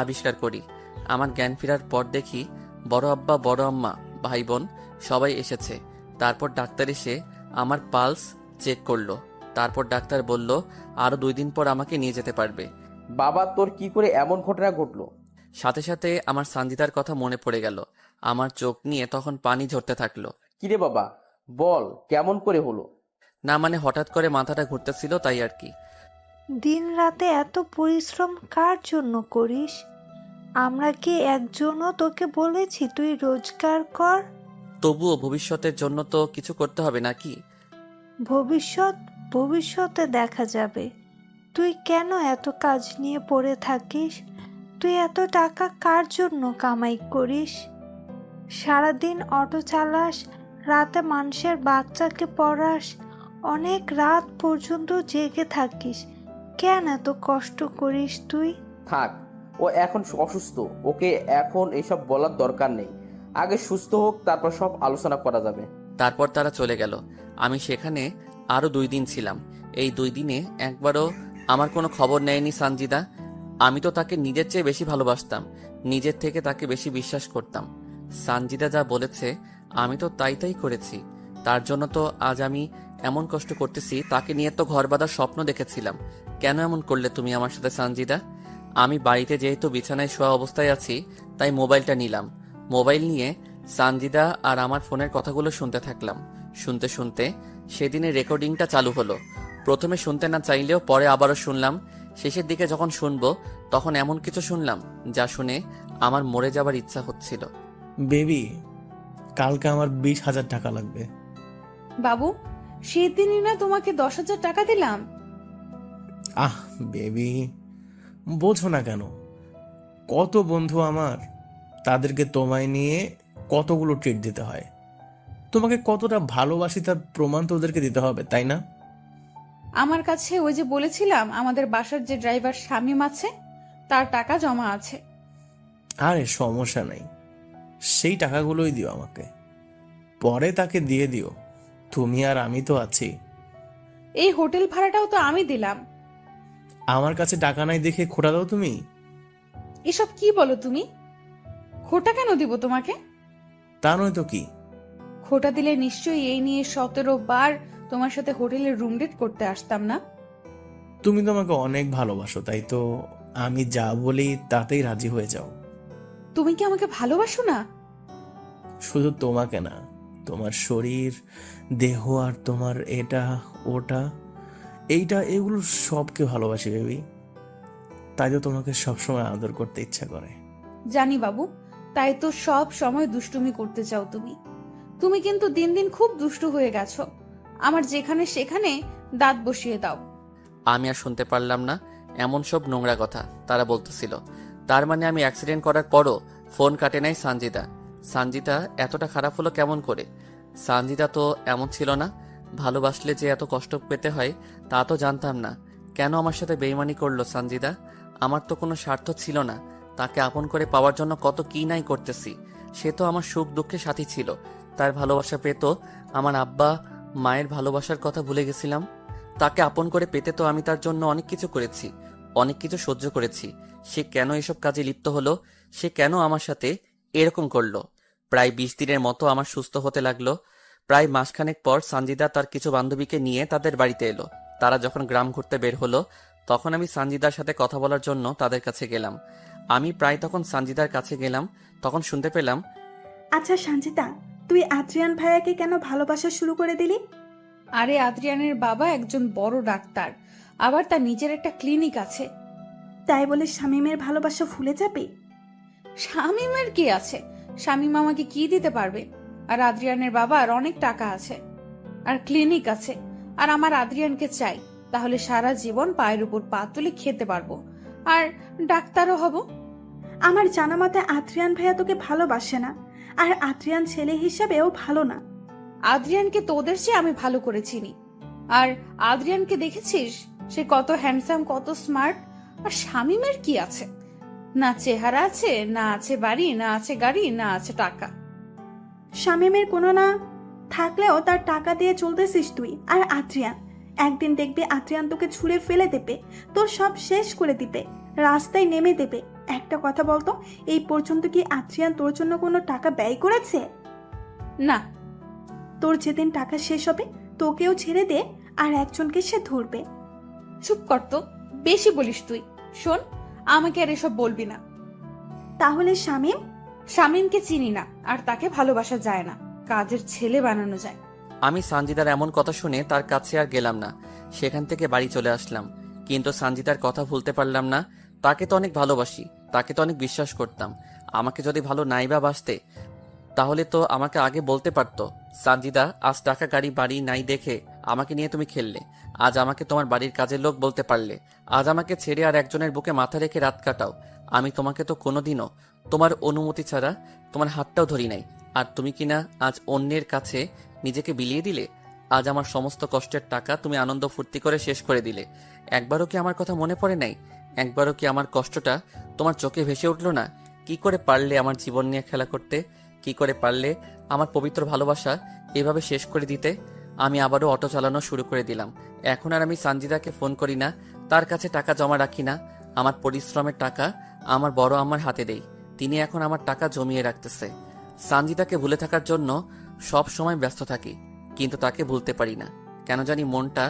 আবিষ্কার করি। আমার জ্ঞান ফেরার পর দেখি বড় আব্বা, বড় আম্মা, ভাই বোন সবাই এসেছে। তারপর ডাক্তার এসে আমার পালস চেক করলো। তারপর ডাক্তার বলল আরো 2 দিন পর আমাকে নিয়ে যেতে পারবে। বাবা, তোর কি করে এমন ঘটনা ঘটলো? সাথে সাথে আমার সানজিদার কথা মনে পড়ে গেল। আমার চোখ নিয়ে তখন পানি ঝরতে থাকলো। কিরে বাবা, বল কেমন করে হলো? না মানে হঠাৎ করে মাথাটা ঘুরতেছিল, তাই আর কি। দিন রাতে এত পরিশ্রম কার জন্য করিস? আমরা কি একজনও তোকে বলেছি তুই রোজগার কর? তবুও ভবিষ্যতের জন্য তো কিছু করতে হবে নাকি? ভবিষ্যতে দেখা যাবে। তুই কেন এত কাজ নিয়ে পড়ে থাকিস? তুই এত টাকা কার জন্য কামাই করিস? সারাদিন অটো চালাস, রাতে মানুষের বাচ্চাকে পড়াস, অনেক রাত পর্যন্ত জেগে থাকিস। কেন এত কষ্ট করিস তুই? থাক, ও এখন অসুস্থ, ওকে এখন এসব বলার দরকার নেই। আগে সুস্থ হোক, তারপর সব আলোচনা করা যাবে। তারপর তারা চলে গেল। আমি সেখানে আরো 2 দিন ছিলাম। এই 2 দিনে একবারও আমার কোনো খবর নেয়নি সানজিদা। আমি তো তাকে নিজের চেয়ে বেশি ভালোবাসতাম, নিজের থেকে তাকে বেশি বিশ্বাস করতাম। সানজিদা যা বলেছে আমি তো তাই করেছি। তার জন্য তো আজ আমি এমন কষ্ট করতেছি। তাকে নিয়ে তো ঘর বাঁধার স্বপ্ন দেখেছিলাম। কেন এমন করলে তুমি আমার সাথে সানজিদা? আমি বাড়িতে যেহেতু বিছানায় শোয়া অবস্থায় আছি, তাই মোবাইলটা নিলাম। মোবাইল নিয়ে সানজিদা আর আমার ফোনের কথাগুলো শুনতে থাকলাম। শুনতে শুনতে সেদিনের রেকর্ডিংটা চালু হলো। প্রথমে শুনতে না চাইলেও পরে আবারও শুনলাম। শেষের দিকে যখন শুনবো তখন এমন কিছু শুনলাম যা শুনে আমার মরে যাবার ইচ্ছা হচ্ছিল। বেবি, কালকে আমার 20,000 টাকা লাগবে। বাবু, সেদিনই না তোমাকে 10,000 টাকা দিলাম। আহ বেবি, বোঝো না কেন? কত বন্ধু আমার, তাদেরকে তোমায় নিয়ে কতগুলো ট্রিট দিতে হয়। তোমাকে কতটা ভালোবাসি তার প্রমাণ তো ওদেরকে দিতে হবে, তাই না? আমার কাছে ওই যে বলেছিলাম আমাদের বাসার যে ড্রাইভার শামীম আছে, তার টাকা জমা আছে। আরে সমস্যা নেই, সেই টাকাগুলোই দিও আমাকে, পরে তাকে দিয়ে দিও। তুমি আর আমি তো আছি। এই হোটেল ভাড়াটাও তো আমি দিলাম। আমার কাছে টাকা নাই দেখে খোটা দাও তুমি? এসব কি বলো তুমি? খোটা কেন দিব তোমাকে? তা নয় তো কি? খোটা দিলে নিশ্চয়ই এই নিয়ে 17 বার তোমার সাথে হোটেলের রুম ডেট করতে আসতাম না। তুমি তো আমাকে অনেক ভালোবাসো, তাই তো আমি যা বলি তাতেই রাজি হয়ে যাও। তুমি কি আমাকে ভালোবাসো না? শুধু তোমাকে না, তোমার শরীর, দেহ, আর তোমার এটা ওটা এইটা এগুলো সবকে ভালোবাসি বেবি। তাই তো তোমাকে সবসময় আদর করতে ইচ্ছা করে। জানি বাবু, তাই তো সব সময় দুষ্টুমি করতে চাও তুমি। তুমি কিন্তু দিন দিন খুব দুষ্টু হয়ে গেছো। আমার যেখানে সেখানে দাঁত বসিয়ে দাও। আমি আর শুনতে পারলাম না এমন সব নোংরা কথা তারা বলতেছিল। তার মানে আমি অ্যাক্সিডেন্ট করার পরও ফোন কাটে নাই সানজিদা। সানজিদা এতটা খারাপ হলো কেমন করে? সানজিদা তো এমন ছিল না। ভালোবাসলে যে এত কষ্ট পেতে হয় তা তো জানতাম না। কেন আমার সাথে বেইমানি করলো সানজিদা? আমার তো কোনো স্বার্থ ছিল না। তাকে আপন করে পাওয়ার জন্য কত কি নাই করতেছি। সে তো আমার সুখ দুঃখে সাথী ছিল। তার ভালোবাসা পেত, আমার আব্বা মায়ের ভালোবাসার কথা ভুলে গেছিলাম। তাকে আপন করে পেতে তো আমি তার জন্য অনেক কিছু করেছি, অনেক কিছু সহ্য করেছি। সে কেন এসব কাজে লিপ্ত হলো? সে কেন আমার সাথে এরকম করলো? প্রায় 20 দিনের মতো আমার সুস্থ হতে লাগলো। প্রায় মাসখানেক পর সানজিদা তার কিছু বান্ধবীকে নিয়ে তাদের বাড়িতে এলো। তারা যখন গ্রাম ঘুরতে বের হলো তখন আমি সানজিদার সাথে কথা বলার জন্য তাদের কাছে গেলাম। আমি প্রায় তখন সানজিদার কাছে গেলাম, তখন শুনতে পেলাম, আচ্ছা সঞ্জিতা, তুই আদ্রিয়ান ভাইয়াকে কেন ভালোবাসা শুরু করে দিলি? আরে আদ্রিয়ানের বাবা একজন বড় ডাক্তার, আবার তার নিজের একটা ক্লিনিক আছে। তাই বলে শামীমের ভালোবাসা ভুলে যাবি? শামীমের কি আছে? শামীম আমাকে কি দিতে পারবে? আর আদ্রিয়ানের বাবার অনেক টাকা আছে, আর ক্লিনিক আছে। আর আমার আদ্রিয়ানকে চাই, তাহলে সারা জীবন পায়ের উপর পা তুলে খেতে পারবো, আর ডাক্তারও হব। আমার জানা মতে আদ্রিয়ান ভাইয়া তোকে ভালোবাসে না, আর আদ্রিয়ান ছেলে হিসাবেও ভালো না। আদ্রিয়ানকে তোদের চেয়ে আমি ভালো করে চিনি। আর আদ্রিয়ানকে দেখেছিস? সে কত হ্যান্ডসাম, কত স্মার্ট। আর শামীমের কি আছে? না চেহারা আছে, না আছে বাড়ি, না আছে গাড়ি, না আছে টাকা। শামীমের কোনো না থাকলেও তার টাকা দিয়ে চলতেছিস তুই। আর আদ্রিয়ান, একদিন দেখবি আদ্রিয়ান তোকে ছুঁড়ে ফেলে দেবে, তোর সব শেষ করে দিবে, রাস্তায় নেমে দেবে। একটা কথা বলতো, এই পর্যন্ত কি আদ্রিয়ান তোর জন্য কোনো টাকা ব্যয় করেছে? না। তোর যেদিন টাকা শেষ হবে তোকেও ছেড়ে দে, আর একজনকে সে ধরবে। চুপ কর তো, বেশি বলিস তুই। শোন, আমাকে আর এসব বলবি না। তাহলে শামীম? শামীমকে চিনি না, আর তাকে ভালোবাসা যায় না, কাজের ছেলে বানানো যায়। আমি সানজিদার এমন কথা শুনে তার কাছে আর গেলাম না। সেখান থেকে বাড়ি চলে আসলাম। কিন্তু সানজিদার কথা ভুলতে পারলাম না। তাকে তো অনেক ভালোবাসি, তাকে তো অনেক বিশ্বাস করতাম। আমাকে যদি ভালো নাই বা বাসতে, তাহলে তো আমাকে আগে বলতে পারতো, সানজিদা আজ টাকা গাড়ি বাড়ি নাই দেখে আমাকে নিয়ে তুমি খেললে। আজ আমাকে তোমার বাড়ির কাজের লোক বলতে পারলে। আজ আমাকে ছেড়ে আর একজনের বুকে মাথা রেখে রাত কাটাও। আমি তোমাকে তো কোনোদিনও তোমার অনুমতি ছাড়া তোমার হাতটাও ধরি নাই। আর তুমি কিনা আজ অন্যের কাছে নিজেকে বিলিয়ে দিলে। আজ আমার সমস্ত কষ্টের টাকা তুমি আনন্দ ফুর্তি করে শেষ করে দিলে। একবারও কি আমার কথা মনে পড়ে নাই? একবারও কি আমার কষ্টটা তোমার চোখে ভেসে উঠলো না? কি করে পারলে আমার জীবন নিয়ে খেলা করতে? কি করে পারলে আমার পবিত্র ভালোবাসা এভাবে শেষ করে দিতে? আমি আবারও অটো চালানো শুরু করে দিলাম। এখন আর আমি সানজিদাকে ফোন করি না, তার কাছে টাকা জমা রাখি না। আমার পরিশ্রমের টাকা আমার বড় আমার হাতে দেই। তিনি এখন আমার টাকা জমিয়ে রাখতেছে। সানজিদাকে ভুলে থাকার জন্য সব সময় ব্যস্ত থাকি, কিন্তু তাকে ভুলতে পারি না। কেন জানি মনটা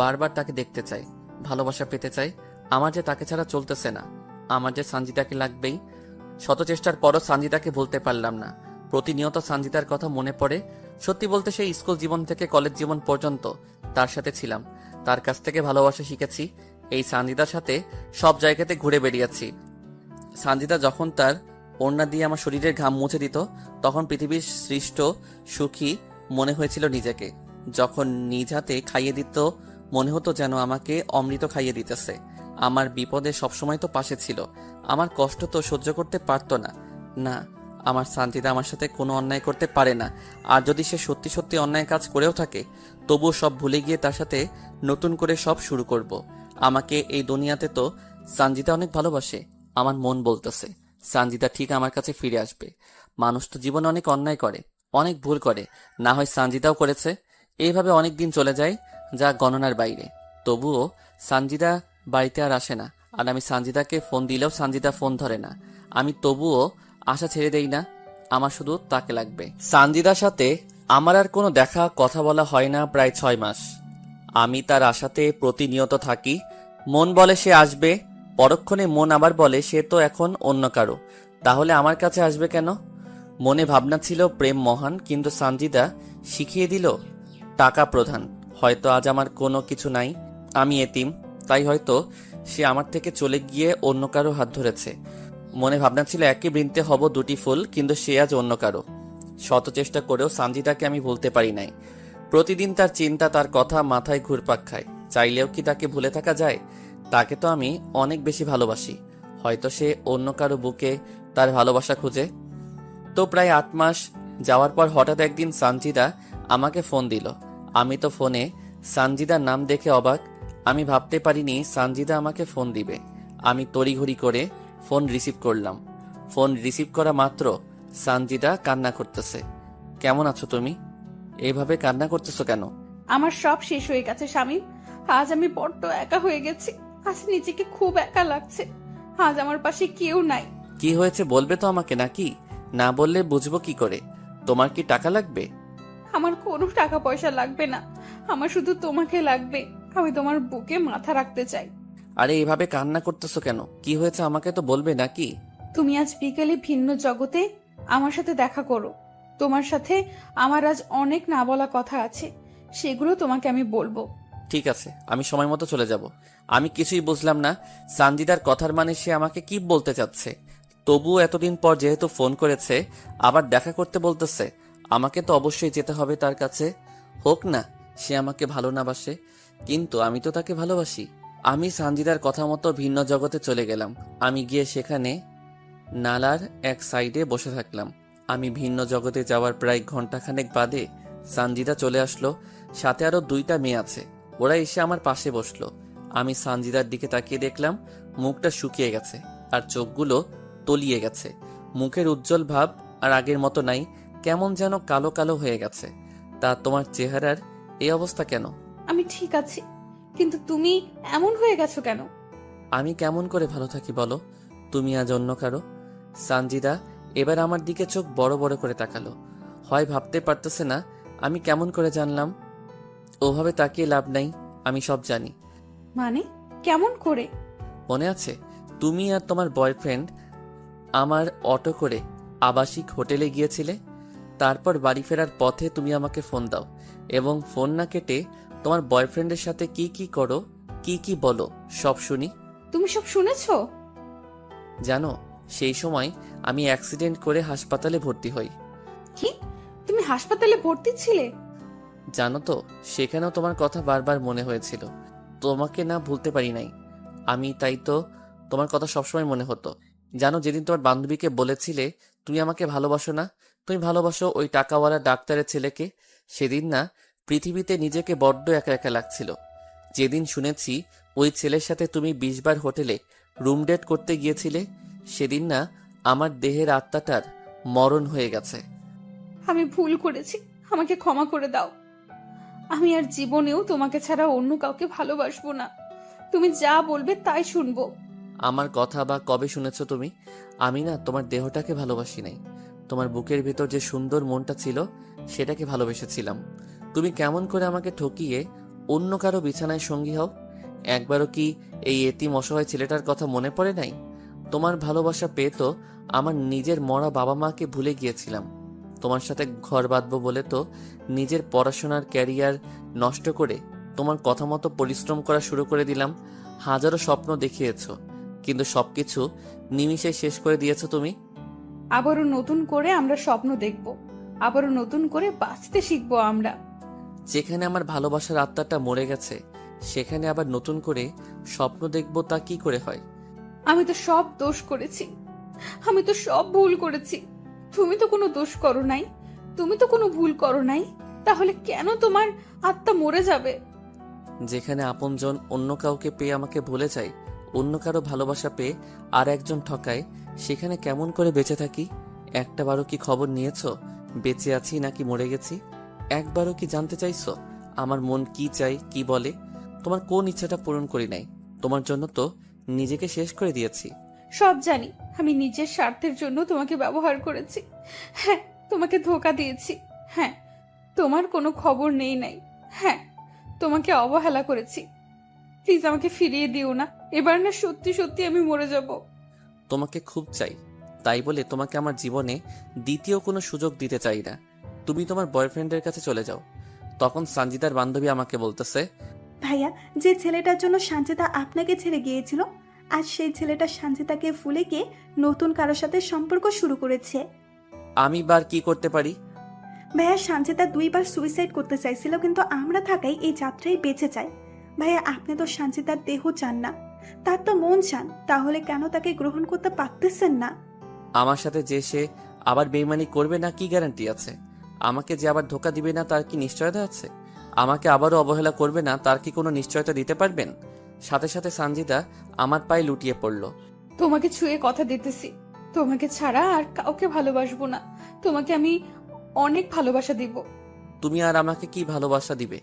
বারবার তাকে দেখতে চাই, ভালোবাসা পেতে চাই। আমার যে তাকে ছাড়া চলতেছে না, আমার যে সানজিদাকে লাগবেই। শত চেষ্টার পরও সানজিদাকে ভুলতে পারলাম না। প্রতিনিয়ত সানজিদার কথা মনে পড়ে। সত্যি বলতে সেই স্কুল জীবন থেকে কলেজ জীবন পর্যন্ত তার সাথে ছিলাম, তার কাছ থেকে ভালোবাসা শিখেছি। এই সানজিদার সাথে সব জায়গাতে ঘুরে বেরিয়েছি। সানজিদা যখন তার ওড়না দিয়ে আমার শরীরের ঘাম মুছে দিত, তখন পৃথিবীর সৃষ্ট সুখী মনে হয়েছিল নিজেকে। যখন নিজ হাতে খাইয়ে দিত, মনে হতো যেন আমাকে অমৃত খাইয়ে দিতেছে। আমার বিপদে সবসময় তো পাশে ছিল, আমার কষ্ট তো সহ্য করতে পারতো না। না, আমার সানজিদা আমার সাথে কোনো অন্যায় করতে পারে না। আর যদি সে সত্যি সত্যি অন্যায় কাজ করেও থাকে, তবুও সব ভুলে গিয়ে তার সাথে নতুন করে সব শুরু করব। আমাকে এই দুনিয়াতে তো সানজিদা অনেক ভালোবাসে, আমার মন বলতেছে। সানজিদা ঠিক আমার কাছে ফিরে আসবে। মানুষ তো জীবনে অনেক অন্যায় করে, অনেক ভুল করে, না হয় সানজিদাও করেছে। এইভাবে অনেক দিন চলে যায়, যা গণনার বাইরে। তবুও সানজিদা বাড়িতে আর আসে না, আর আমি সানজিদাকে ফোন দিলেও সানজিদা ফোন ধরে না। আমি তবুও আশা ছেড়ে দেই না, আমার শুধু তাকে লাগবে। সানজিদার সাথে আমার আর কোনো দেখা কথা বলা হয় না প্রায় 6 মাস। আমি তার আশাতে প্রতিনিয়ত থাকি। মন বলে সে আসবে, পরক্ষণে মন আবার বলে সে তো এখন অন্য কারো, তাহলে আমার কাছে আসবে কেন? মনে ভাবনা ছিল প্রেম মহান, কিন্তু সানজিদা শিখিয়ে দিল টাকা প্রধান। হয়তো আজ আমার কোনো কিছু নাই, আমি এতিম, তাই হয়তো সে আমার থেকে চলে গিয়ে অন্য কারো হাত ধরেছে। মনে ভাবনা ছিল একই বৃন্তে হব দুটি ফুল, কিন্তু সে আজ অন্য কারো। শত চেষ্টা করেও সানজিদাকে আমি ভুলতে পারি নাই। প্রতিদিন তার চিন্তা, তার কথা মাথায় ঘুরপাক খায়। চাইলেও কি তাকে ভুলে থাকা যায়? তাকে তো আমি অনেক বেশি ভালোবাসি। হয়তো সে অন্য কারো বুকে তার ভালোবাসা খুঁজে। তো প্রায় 8 মাস যাওয়ার পর হঠাৎ একদিন সানজিদা আমাকে ফোন দিল। আমি তো ফোনে সানজিদার নাম দেখে অবাক। আমি ভাবতে পারিনি সানজিদা আমাকে ফোন দিবে। আমি তড়িঘড়ি করে ফোন রিসিভ করলাম। ফোন রিসিভ করা মাত্র সানজিদা কান্না করতেছে। কেমন আছো তুমি? এইভাবে কান্না করতেছো কেন? আমার সব শেষ হয়ে গেছে শামীম। আজ আমি বড্ড একা হয়ে গেছি। আজ নিজেকে খুব একা লাগছে। আজ আমার পাশে কেউ নাই। কি হয়েছে বলবে তো আমাকে, নাকি না বললে বুঝবো কি করে? তোমার কি টাকা লাগবে? আমার কোনো টাকা পয়সা লাগবে না, আমার শুধু তোমাকে লাগবে। আমি তোমার বুকে মাথা রাখতে চাই। আরে এভাবে কান্না করতেছো কেন? কি হয়েছে আমাকে তো বলবে নাকি? তুমি আজ বিকেলে ভিন্ন জগতে আমার সাথে দেখা করো। তোমার সাথে আমার আজ অনেক না বলা কথা আছে, সেগুলো তোমাকে আমি বলবো। ঠিক আছে, আমি সময় মতো চলে যাব। আমি কিছুই বুঝলাম না সানজিদার কথার মানে সে আমাকে কি বলতে চাচ্ছে। তবুও এতদিন পর যেহেতু ফোন করেছে, আবার দেখা করতে বলতেছে, আমাকে তো অবশ্যই যেতে হবে তার কাছে। হোক না সে আমাকে ভালো না বাসে, কিন্তু আমি তো তাকে ভালোবাসি। আমি সানজিদার কথা মতো ভিন্ন জগতে চলে গেলাম। আমি গিয়ে সেখানে নালার এক সাইডে বসে থাকলাম। আমি ভিন্ন জগতে যাওয়ার প্রায় ঘন্টাখানেক বাদে সানজিদা চলে আসলো। সাথে আরো 2টা মেয়ে আছে। ওরা এসে আমার পাশে বসলো। আমি সানজিদার দিকে তাকিয়ে দেখলাম মুখটা শুকিয়ে গেছে আর চোখগুলো তলিয়ে গেছে। মুখের উজ্জ্বল ভাব আর আগের মতো নাই, কেমন যেন কালো কালো হয়ে গেছে। তা তোমার চেহারার এই অবস্থা কেন? আমি ঠিক আছি, কিন্তু তুমি এমন হয়ে গেছো কেন? আমি কেমন করে ভালো থাকি বলো? তুমি আজ অন্য কারো। সানজিদা এবার আমার দিকে চোখ বড় বড় করে তাকালো। হয় ভাবতে পারতেছে না আমি কেমন করে জানলাম। ওভাবে তাকিয়ে লাভ নাই, আমি সব জানি। মানে কেমন করে? মনে আছে তুমি আর তোমার বয়ফ্রেন্ড আমার অটো করে আবাসিক হোটেলে গিয়েছিলে? তারপর বাড়ি ফেরার পথে তুমি আমাকে ফোন দাও এবং ফোন না কেটে তোমার বয়ফ্রেন্ডের সাথে কি কি করো, কি কি বলো সব শুনি। তুমি সব শুনেছো? জানো সেই সময় আমি অ্যাক্সিডেন্ট করে হাসপাতালে ভর্তি হই। কি, তুমি হাসপাতালে ভর্তি ছিলে? জানো তো সেখানেও তোমার কথা বারবার মনে হয়েছিল। তোমাকে না ভুলতে পারি নাই আমি, তাই তো তোমার কথা সবসময় মনে হতো। জানো যেদিন তোমার বান্ধবীকে বলেছিলে তুমি আমাকে ভালোবাসো না, তুমি ভালোবাসো ওই টাকাওয়ালা ডাক্তারের ছেলেকে, সেদিন না পৃথিবীতে নিজেকে বড্ড একা একা লাগছিল। যেদিন শুনেছি ওই ছেলের সাথে তুমি 20 বার হোটেলে রুম ডেট করতে গিয়েছিলে, সেদিন না আমার দেহের আত্মাটার মরণ হয়ে গেছে। আমি ভুল করেছি, আমাকে ক্ষমা করে দাও। আমি আর জীবনেও তোমাকে ছাড়া অন্য কাউকে ভালোবাসবো না। তুমি যা বলবে তাই শুনবো। আমার কথা বা কবে শুনেছো তুমি? আমি না তোমার দেহটাকে ভালোবাসি নাই, তোমার বুকের ভেতর যে সুন্দর মনটা ছিল সেটাকে ভালোবেসেছিলাম। তুমি কেমন করে আমাকে ঠকিয়ে অন্য কারো বিছানায় সঙ্গী হও? একবারও কি এই এতিম অসহায় ছেলেটার কথা মনে পড়ে নাই? তোমার ভালোবাসা পেয়ে তো আমার নিজের মরা বাবা মাকে ভুলে গিয়েছিলাম। তোমার সাথে ঘর বাঁধবো বলে তো নিজের পড়াশোনার ক্যারিয়ার নষ্ট করে তোমার কথা মতো পরিশ্রম করা শুরু করে দিলাম। হাজারো স্বপ্ন দেখিয়েছো, কিন্তু সবকিছু নিমিষে শেষ করে দিয়েছো তুমি। আবারও নতুন করে আমরা স্বপ্ন দেখব, আবারও নতুন করে বাঁচতে শিখবো আমরা। যেখানে আমার ভালোবাসার আত্মাটা মরে গেছে সেখানে আবার নতুন করে স্বপ্ন দেখবো, তা কি করে হয়? আমি তো সব দোষ করেছি, আমি তো সব ভুল করেছি। তুমি তো কোনো দোষ করো নাই, তুমি তো কোনো ভুল করো নাই, তাহলে কেন তোমার আত্মা মরে যাবে? যেখানে আপনজন অন্য কাউকে পেয়ে আমাকে ভুলে যায়, অন্য কারো ভালোবাসা পেয়ে আর একজন ঠকায়, সেখানে কেমন করে বেঁচে থাকি? একটাবারও কি খবর নিয়েছো বেঁচে আছি নাকি মরে গেছি? একবারও কি জানতে চাইছো আমার মন কি চাই, কি বলে? তোমার কোন ইচ্ছাটা পূরণ করি নাই? তোমার জন্য তো নিজেকে শেষ করে দিয়েছি। সব জানি, আমি নিজের স্বার্থের জন্য তোমাকে ব্যবহার করেছি। হ্যাঁ, তোমাকে ধোকা দিয়েছি। হ্যাঁ, তোমার কোনো খবর নেই নাই। হ্যাঁ, তোমাকে অবহেলা করেছি। প্লিজ আমাকে ফিরিয়ে দিও না। এবার না সত্যি সত্যি আমি মরে যাব। তোমাকে খুব চাই, তাই বলে তোমাকে আমার জীবনে দ্বিতীয় কোনো সুযোগ দিতে চাই না। তুমি তোমার বয়ফ্রেন্ডের কাছে চলে যাও। তখন সঞ্জিতার বান্ধবী আমাকে বলতেছে, ভাইয়া, যে ছেলেটার জন্য সানজিদা আপনাকে ছেড়ে গিয়েছিল, আজ সেই ছেলেটা সানজিদাকে ভুলে গিয়ে নতুন কারোর সাথে সম্পর্ক শুরু করেছে। আমি বার কি করতে পারি? ভাইয়া, সানজিদা 2বার সুইসাইড করতে চাইছিল, কিন্তু আমরা থাকাই এই যাত্রায় বেঁচে যায়। ভাইয়া, আপনি তো সানজিদার দেহ চান না, তার তো মন চান, তাহলে কেন তাকে গ্রহণ করতে পারতেছেন না? আমার সাথে যে সে আবার বেইমানি করবে না কি গ্যারান্টি আছে? আমাকে যে আবার ধোকা দিবে না তার কি নিশ্চয়তা আছে? আমাকে আবারও অবহেলা করবে না তার কি কোনো নিশ্চয়তা দিতে পারবেন? সাথে সাথে সঞ্জিতা আমার পায়ে লুটিয়ে পড়ল। তোমাকে ছুঁয়ে কথা দিতেছি, তোমাকে ছাড়া আর কাউকে ভালোবাসবো না। তোমাকে আমি অনেক ভালোবাসা দিব। তুমি আর আমাকে কি ভালোবাসা দিবে?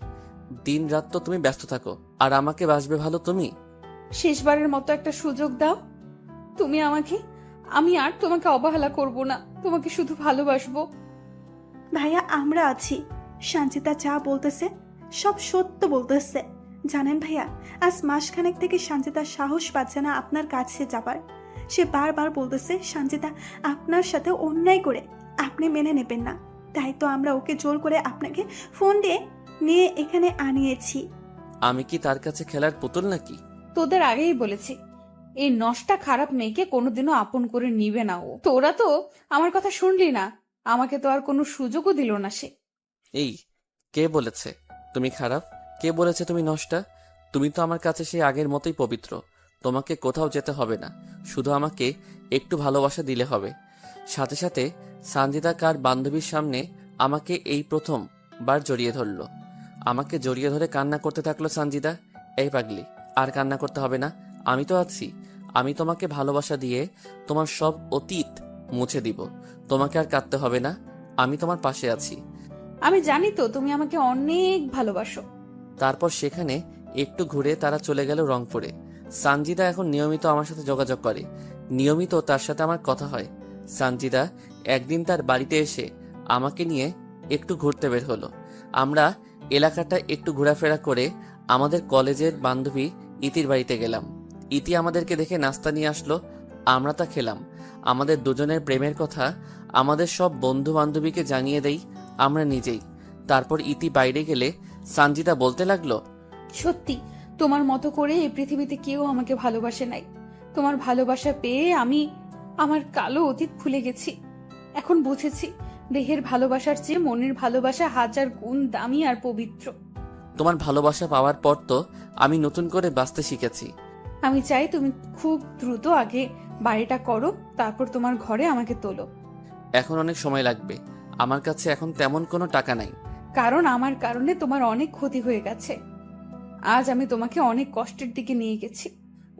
দিন রাত তো তুমি ব্যস্ত থাকো, আর আমাকে বাসবে ভালো তুমি? শেষবারের মতো একটা সুযোগ দাও তুমি আমাকে। আমি আর তোমাকে অবহেলা করব না, তোমাকে শুধু ভালোবাসবো। ভাইয়া, আমরা আছি। সানজিদা যা বলতেছে সব সত্য বলতেছে। জানেন ভাইয়া, আজ মাসখানেক থেকে সানজিদা সাহস পাচ্ছে না আপনার কাছে যাবার। সে বারবার বলতেছে সানজিদা আপনার সাথে অন্যায় করে আপনি মেনে নেবেন না। তাই তো আমরা ওকে জোর করে আপনাকে ফোন দিয়ে নিয়ে এখানে আনিয়েছি। আমি কি তার কাছে খেলার পুতুল নাকি? তোদের আগেই বলেছি, এই নষ্টা খারাপ মেয়েকে কোনোদিনও আপন করে নিবে না ও। তোরা তো আমার কথা শুনলি না, আমাকে তো আর কোনো সুযোগও দিল না সে। এই, কে বলেছে তুমি খারাপ? কে বলেছে তুমি নষ্টা? তুমি তো আমার কাছে সেই আগের মতোই পবিত্র। তোমাকে কোথাও যেতে হবে না, শুধু আমাকে একটু ভালোবাসা দিলে হবে। সাথে সাথে সানজিদা কার বান্ধবীর সামনে আমাকে এই প্রথমবার জড়িয়ে ধরলো। আমাকে জড়িয়ে ধরে কান্না করতে থাকলো সঞ্জিদা। এই পাগলি, আর কান্না করতে হবে না, আমি তো আছি। আমি তোমাকে ভালোবাসা দিয়ে তোমার সব অতীত মুছে দিব। তোমাকে আর কাঁদতে হবে না, আমি তোমার পাশে আছি। আমি জানি তো তুমি আমাকে অনেক ভালোবাসো। তারপর সেখানে একটু ঘুরে তারা চলে গেল রংপুরে। সানজিদা এখন নিয়মিত আমার সাথে যোগাযোগ করে, নিয়মিত তার সাথে আমার কথা হয়। সানজিদা একদিন তার বাড়িতে এসে আমাকে নিয়ে একটু ঘুরতে বের হলো। আমরা এলাকাটা একটু ঘোরাফেরা করে আমাদের কলেজের বান্ধবী ইতির বাড়িতে গেলাম। ইতি আমাদেরকে দেখে নাস্তা নিয়ে আসলো, আমরা তা খেলাম। আমাদের দুজনের প্রেমের কথা আমাদের সব বন্ধু বান্ধবীকে জানিয়ে দেই আমরা নিজেই। তারপর ইতি বাইরে গেলে সানজিদা বলতে লাগলো, সত্যি তোমার মতো করে এই পৃথিবীতে কেউ আমাকে ভালোবাসে নাই। তোমার ভালোবাসা পেয়ে আমি আমার কালো অতীত ভুলে গেছি। এখন বুঝেছি দেহের ভালোবাসার চেয়ে মনের ভালোবাসা হাজার গুণ দামি আর পবিত্র। তোমার ভালোবাসা পাওয়ার পর তো আমি নতুন করে বাঁচতে শিখেছি। আমি চাই তুমি খুব দ্রুত আগে বাড়িটা করো, তারপর তোমার ঘরে আমাকে তোলো। এখন অনেক সময় লাগবে, আমার কাছে এখন তেমন কোনো টাকা নাই। কারণ আমার কারণে তোমার অনেক ক্ষতি হয়ে গেছে। আজ আমি তোমাকে অনেক কষ্টের দিকে নিয়ে গেছি।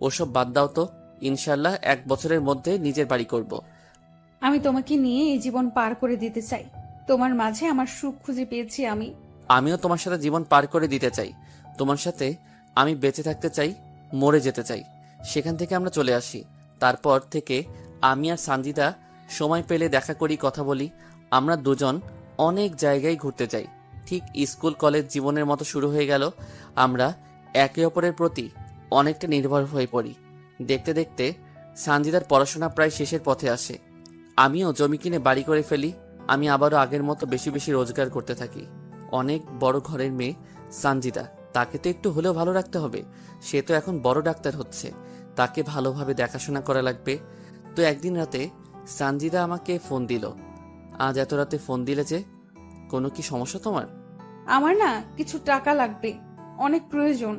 ওসব বাদ দাও তো, ইনশাল্লাহ 1 বছরের মধ্যে নিজের বাড়ি করব। আমি তোমাকে নিয়ে এই জীবন পার করে দিতে চাই। তোমার মাঝে আমার সুখ খুঁজে পেয়েছি আমি। আমিও তোমার সাথে জীবন পার করে দিতে চাই। তোমার সাথে আমি বেঁচে থাকতে চাই, মরে যেতে চাই। সেখান থেকে আমরা চলে আসি। তারপর থেকে আমি আর সানজিদা সময় পেলে দেখা করি, কথা বলি। আমরা দুজন অনেক জায়গায় ঘুরতে যাই। ঠিক স্কুল কলেজ জীবনের মতো শুরু হয়ে গেল। আমরা একে অপরের প্রতি অনেকটা নির্ভর হয়ে পড়ি। দেখতে দেখতে সানজিদার পড়াশোনা প্রায় শেষের পথে আসে। আমিও জমি কিনে বাড়ি করে ফেলি। আমি আবারও আগের মতো বেশি বেশি রোজগার করতে থাকি। অনেক বড় ঘরের মেয়ে সানজিদা, তাকে তো একটু হলেও ভালো রাখতে হবে। সে তো এখন বড় ডাক্তার হচ্ছে, তাকে ভালোভাবে দেখাশোনা করা লাগবে। তো একদিন রাতে সানজিদা আমাকে ফোন দিল। আজ এত রাতে ফোন দিলে যে? কোনো কি সমস্যা তোমার? আমার না কিছু টাকা লাগবে, অনেক প্রয়োজন।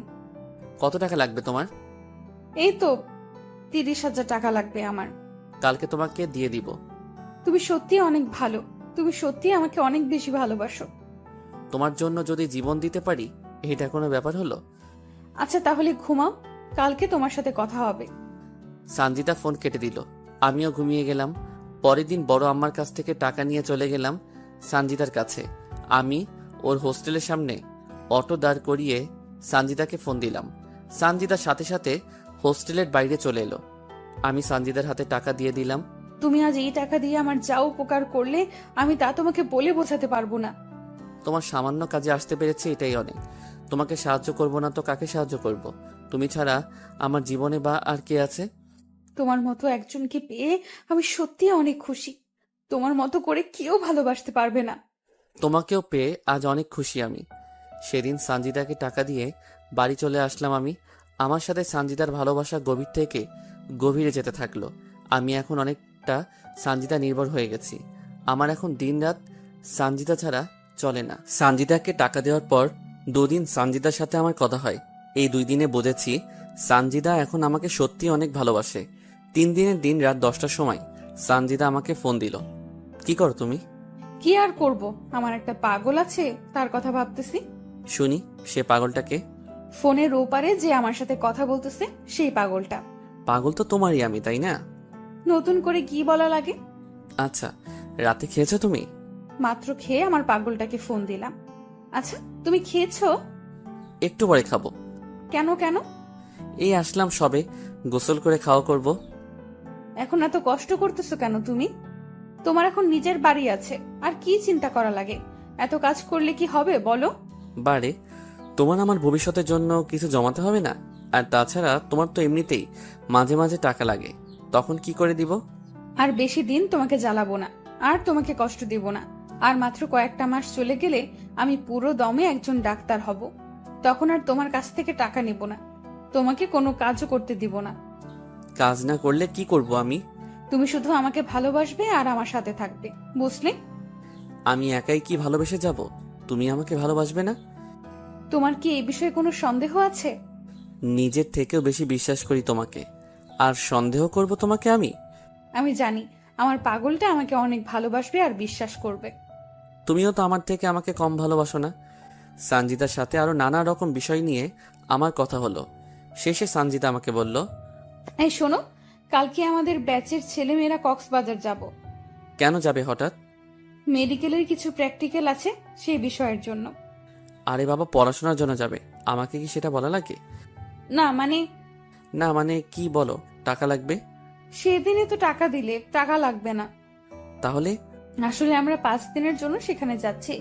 কত টাকা লাগবে তোমার? এই তো 30,000 টাকা লাগবে আমার। কালকে তোমাকে দিয়ে দিব। তুমি সত্যি অনেক ভালো, তুমি সত্যি আমাকে অনেক বেশি ভালোবাসো। তোমার জন্য যদি জীবন দিতে পারি, এটা কোনো ব্যাপার হলো? আচ্ছা তাহলে ঘুমাও, কালকে তোমার সাথে কথা হবে। সানজিদা ফোন কেটে দিল। আমিও ঘুমিয়ে গেলাম। পরের দিন বড় আম্মার কাছ থেকে টাকা নিয়ে চলে গেলাম সানজিদার কাছে। আমি ওর হোস্টেলের সামনে অটো দাঁড় করিয়ে সানজিদাকে ফোন দিলাম। সানজিদার সাথে সাথে হোস্টেলের বাইরে চলে এলো। আমি সানজিদার হাতে টাকা দিয়ে দিলাম। তুমি আজ এই টাকা দিয়ে আমার যা উপকার করলে আমি তা তোমাকে বলে বোঝাতে পারবো না। তোমার সামান্য কাজে আসতে পেরেছি, এটাই অনেক। তোমাকে সাহায্য করব না তো কাকে সাহায্য করব? তুমি ছাড়া আমার জীবনে বা আর কে আছে? তোমার মতো একজনকে পেয়ে আমি সত্যি অনেক খুশি। তোমার মতো করে কেউ ভালোবাসতে পারবে না। তোমাকেও পেয়ে আজ অনেক খুশি আমি। সেদিন সানজিদাকে টাকা দিয়ে বাড়ি চলে আসলাম আমি। আমার সাথে সানজিদার ভালোবাসা গভীর থেকে গভীরে যেতে থাকলো। আমি এখন অনেকটা সানজিদা নির্ভর হয়ে গেছি। আমার এখন দিনরাত সানজিদা ছাড়া চলে না। সানজিদাকে টাকা দেওয়ার পর 2 দিন সানজিদার সাথে আমার কথা হয়। এই 2 দিনে বুঝেছি সানজিদা এখন আমাকে সত্যি অনেক ভালোবাসে। 3 দিনের দিন রাত 10টার সময় সানজিদা আমাকে ফোন দিল। কি করো তুমি? কি আর করব, আমার একটা পাগল আছে, তার কথা ভাবতেছি। শুনি, সে পাগলটাকে? ফোনের ওপারে যে আমার সাথে কথা বলতেছে সেই পাগলটা। পাগল তো তোমারই আমি, তাই না? নতুন করে কি বলা লাগে? আচ্ছা, রাতে খেয়েছো তুমি? মাত্র খেয়ে আমার পাগলটাকে ফোন দিলাম। আচ্ছা, তুমি খেয়েছো? একটু পরে খাবো। কেন কেন? এই আসলাম সবে, গোসল করে খাওয়া করব। এখন এত কষ্ট করতেছো কেন তুমি? তোমার এখন নিজের বাড়ি আছে, আর কি চিন্তা করা লাগে? এত কাজ করলে কি হবে বলো? বারে, তোমার আমার ভবিষ্যতের জন্য কিছু জমাতে হবে না? আর তাছাড়া তোমার তো এমনিতেই মাঝে মাঝে টাকা লাগে, তখন কি করে দিব? আর বেশি দিন তোমাকে জ্বালাবো না, আর তোমাকে কষ্ট দিব না। আর মাত্র কয়েকটা মাস চলে গেলে আমি পুরো দমে একজন ডাক্তার হব। তখন আর তোমার কাছ থেকে টাকা নেব না, তোমাকে কোনো কাজও করতে দিব না। কাজ না করলে কি করব আমি? তুমি শুধু আমাকে ভালোবাসবে আর আমার সাথে থাকবে, বুঝলে? আমি একাই কি ভালোবেসে যাব? তুমি আমাকে ভালোবাসবে না? তোমার কি এই বিষয়ে কোনো সন্দেহ আছে? নিজের থেকেও বেশি বিশ্বাস করি তোমাকে, আর সন্দেহ করব তোমাকে আমি? আমি জানি আমার পাগলটা আমাকে অনেক ভালোবাসবে আর বিশ্বাস করবে। তুমিও তো আমার থেকে আমাকে কম ভালোবাসো না। সানজিদার সাথে আরো নানা রকম বিষয় নিয়ে আমার কথা হলো। শেষে সানজিদা আমাকে বলল, এই শোনো, কালকে আমাদের ব্যাচের ছেলেমেয়েরা কক্সবাজার যাব। কেন যাবে হঠাৎ? মেডিকেলের কিছু প্র্যাকটিক্যাল আছে, সেই বিষয়ের জন্য। আরে বাবা, পড়াশোনার জন্য যাবে, আমাকে কি সেটা বলা লাগে? না মানে, না মানে কি বলো? টাকা লাগবে? সেদিনে তো টাকা দিলে, টাকা লাগবে না। তাহলে? আসলে আমরা 5 দিনের জন্য সেখানে যাচ্ছি,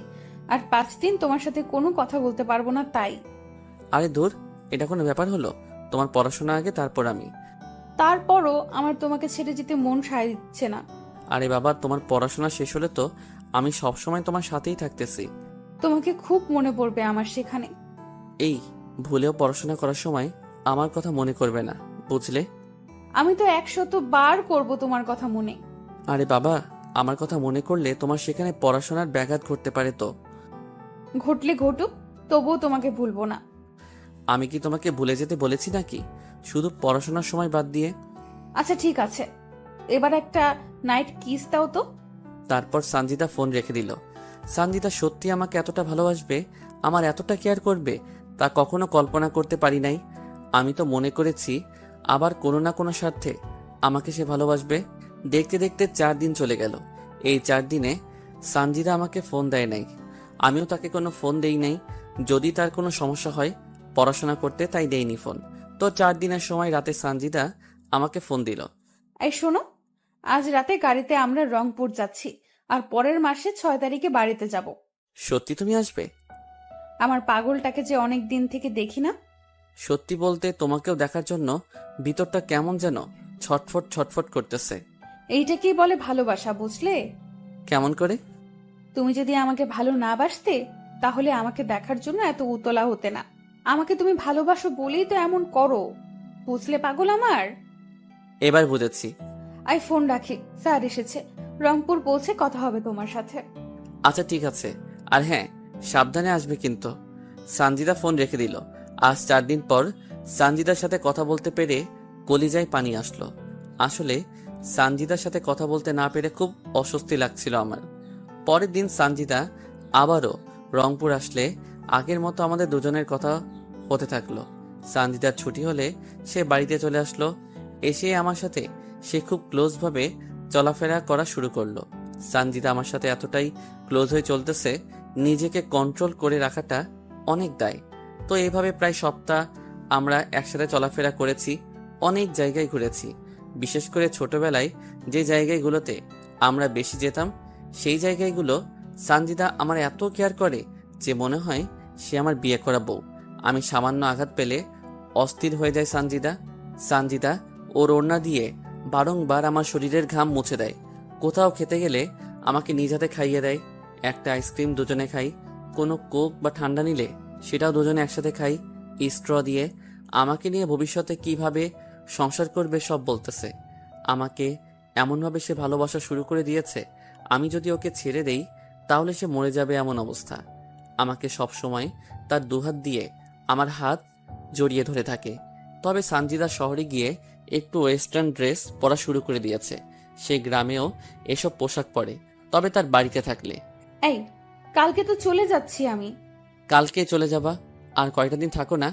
আর 5 দিন তোমার সাথে কোনো কথা বলতে পারবো না, তাই। আরে দূর, এটা কোনো ব্যাপার হলো? তোমার পড়াশোনা আগে, তারপর আমি। তারপরও আমার তোমাকে ছেড়ে যেতে মন সায় দিচ্ছে না। আরে বাবা, তোমার পড়াশোনা শেষ হলে তো আমি সবসময় তোমার সাথেই থাকতেছি। তোমাকে খুব মনে পড়বে আমার সেখানে। এই, ভুলেও পড়াশোনা করার সময় আমার কথা মনে করবে না, বুঝলে? আমি তো 100 বার করব তোমার কথা মনে। আরে বাবা, আমার কথা মনে করলে তোমার সেখানে পড়াশোনার ব্যাঘাত ঘটতে পারে তো। ঘটলে ঘটুক, তবুও তোমাকে ভুলবো না। আমি কি তোমাকে ভুলে যেতে বলেছি নাকি, শুধু পড়াশোনার সময় বাদ দিয়ে? আচ্ছা ঠিক আছে, এবার একটা নাইট কিস দাও তো। তারপর সানজিদা ফোন রেখে দিল। সানজিদা সত্যি আমাকে এতটা ভালোবাসবে, আমার এতটা কেয়ার করবে, তা কখনো কল্পনা করতে পারি নাই। আমি তো মনে করেছি আবার কোনো না কোনো স্বার্থে আমাকে সে ভালোবাসবে। দেখতে দেখতে 4 দিন চলে গেল। এই 4 দিনে সানজিদা আমাকে ফোন দেয় নাই, আমিও তাকে কোনো ফোন দেই নাই। যদি তার কোনো সমস্যা হয় পড়াশোনা করতে, তাই দেইনি ফোন। তো 4 দিনের সময় রাতে সানজিদা আমাকে ফোন দিল। এই শোনো, আজ রাতে গাড়িতে আমরা রংপুর যাচ্ছি, আর পরের মাসে 6 তারিখে বাড়িতে যাব। সত্যি তুমি আসবে? আমার পাগলটাকে যে অনেক দিন থেকে দেখি না। সত্যি বলতে তোমাকেও দেখার জন্য ভিতরটা কেমন যেন ছটফট ছটফট করতেছে। এইটাকেই বলে ভালোবাসা, বুঝলে? কেমন করে? তুমি যদি আমাকে ভালো না বাসতে, তাহলে আমাকে দেখার জন্য এত উতলা হতে না। আমাকে তুমি ভালোবাসো বলেই তো এমন করো, বুঝলে পাগল আমার? এবার বুঝেছি। আই ফোন রাখি, স্যার এসেছে। রংপুর পৌঁছে কথা হবে তোমার সাথে। আচ্ছা ঠিক আছে, আর হ্যাঁ, সাবধানে আসবে কিন্তু। সানজিদা ফোন রেখে দিল। আজ 4 দিন পর সানজিদার সাথে কথা বলতে পেরে কলিজায় পানি আসলো। আসলে সানজিদার সাথে কথা বলতে না পেরে খুব অস্বস্তি লাগছিল আমার। পরের দিন সানজিদা আবারও রংপুর আসলে আগের মতো আমাদের দুজনের কথা হতে থাকলো। সানজিদার ছুটি হলে সে বাড়িতে চলে আসলো। এসে আমার সাথে সে খুব ক্লোজভাবে চলাফেরা করা শুরু করলো। সানজিদা আমার সাথে এতটাই ক্লোজ হয়ে চলতেছে, নিজেকে কন্ট্রোল করে রাখাটা অনেক দায়। তো এইভাবে প্রায় সপ্তাহ আমরা একসাথে চলাফেরা করেছি, অনেক জায়গায় ঘুরেছি। বিশেষ করে ছোটবেলায় যে জায়গাগুলোতে আমরা বেশি যেতাম, সেই জায়গাগুলো সানজিদা আমার এত কেয়ার করে যে মনে হয় সে আমার বিয়ে করা বউ। আমি সামান্য আঘাত পেলে অস্থির হয়ে যায় সানজিদা ওর ওড়না দিয়ে বারংবার আমার শরীরের ঘাম মুছে দেয়। কোথাও খেতে গেলে আমাকে নিজ হাতে খাইয়ে দেয়। একটা আইসক্রিম দুজনে খাই, কোনো কোক বা ঠান্ডা নিলে সেটাও দুজনে একসাথে খাই স্ট্র দিয়ে। আমাকে নিয়ে ভবিষ্যতে কিভাবে সংসার করবে সব বলতেছে। আমাকে এমনভাবে সে ভালোবাসা শুরু করে দিয়েছে, আমি যদি ওকে ছেড়ে দেই তাহলে সে মরে যাবে এমন অবস্থা। আমাকে সব সময় তার দুহাত দিয়ে আমার হাত জড়িয়ে ধরে থাকে। তবে সানজিদা শহরে গিয়ে একটু ওয়েস্টার্ন ড্রেস পরা শুরু করে দিয়েছে। সে গ্রামেও এসব পোশাক পরে, তবে তার বাড়িতে থাকলে। এই, কালকে তো চলে যাচ্ছি আমি। কালকে চলে যাবা? আর কয়টা দিন থাকো না?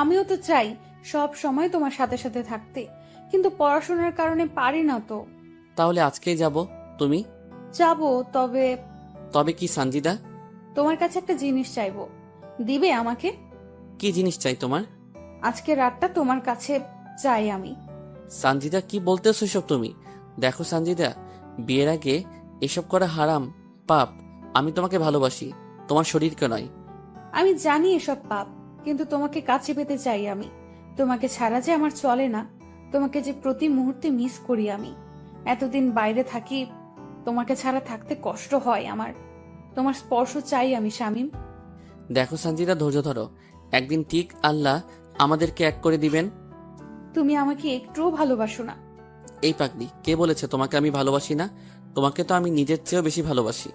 আমিও তো চাই সব সময় তোমার সাথে সাথে থাকতে, কিন্তু পড়াশোনার কারণে পারি না তো। তাহলে আজকেই যাব। তুমি যাবো, তবে তবে কি সানজিদা? তোমার কাছে একটা জিনিস চাইবো, দিবে আমাকে? কি জিনিস চাই তোমার? আজকে রাতটা তোমার কাছে চাই আমি। সানজিদা কি বলতেছো এসব তুমি? দেখো সানজিদা, বিয়ের আগে এসব করা হারাম, পাপ। আমি তোমাকে ভালোবাসি, তোমার শরীরকে নয়। আমি জানি এসব পাপ, কিন্তু তোমাকে কাছে পেতে চাই আমি। তোমাকে ছাড়া যে আমার চলে না, তোমাকে যে প্রতি মুহূর্তে মিস করি আমি। এতদিন বাইরে থাকি, তোমাকে ছাড়া থাকতে কষ্ট হয় আমার। তোমার স্পর্শ চাই আমি শামীম। দেখো সানজিদা, ধৈর্য ধরো, একদিন ঠিক আল্লাহ আমাদেরকে এক করে দিবেন। তুমি আমাকে একটুও ভালোবাসো না। এই পাগলি, কে বলেছে তোমাকে আমি ভালোবাসি না? তোমাকে তো আমি নিজের চেয়েও বেশি ভালোবাসি।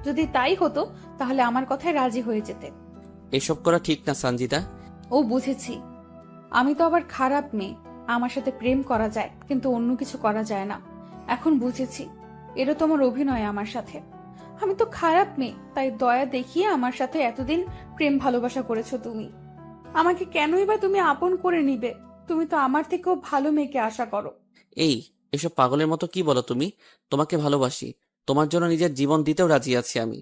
যদি তাই হতো তাহলে আমার কথায় রাজি হয়ে যেতে। এসব করা ঠিক না সানজিদা। ও, বুঝেছি। আমি তো আবার খারাপ মেয়ে। আমার সাথে প্রেম করা যায়, কিন্তু অন্য কিছু করা যায় না। এখন বুঝেছি, এটা তোমার অভিনয় আমার সাথে। আমি তো খারাপ মেয়ে, তাই দয়া দেখিয়ে আমার সাথে এতদিন প্রেম ভালোবাসা করেছো তুমি। আমাকে কেনই বা তুমি আপন করে নিবে? তুমি তো আমার থেকেও ভালো মেয়েকে আশা করো। এই, এসব পাগলের মতো কি বলো তুমি? তোমাকে ভালোবাসি, তোমার জন্য নিজের জীবন দিতেও রাজি আছি আমি।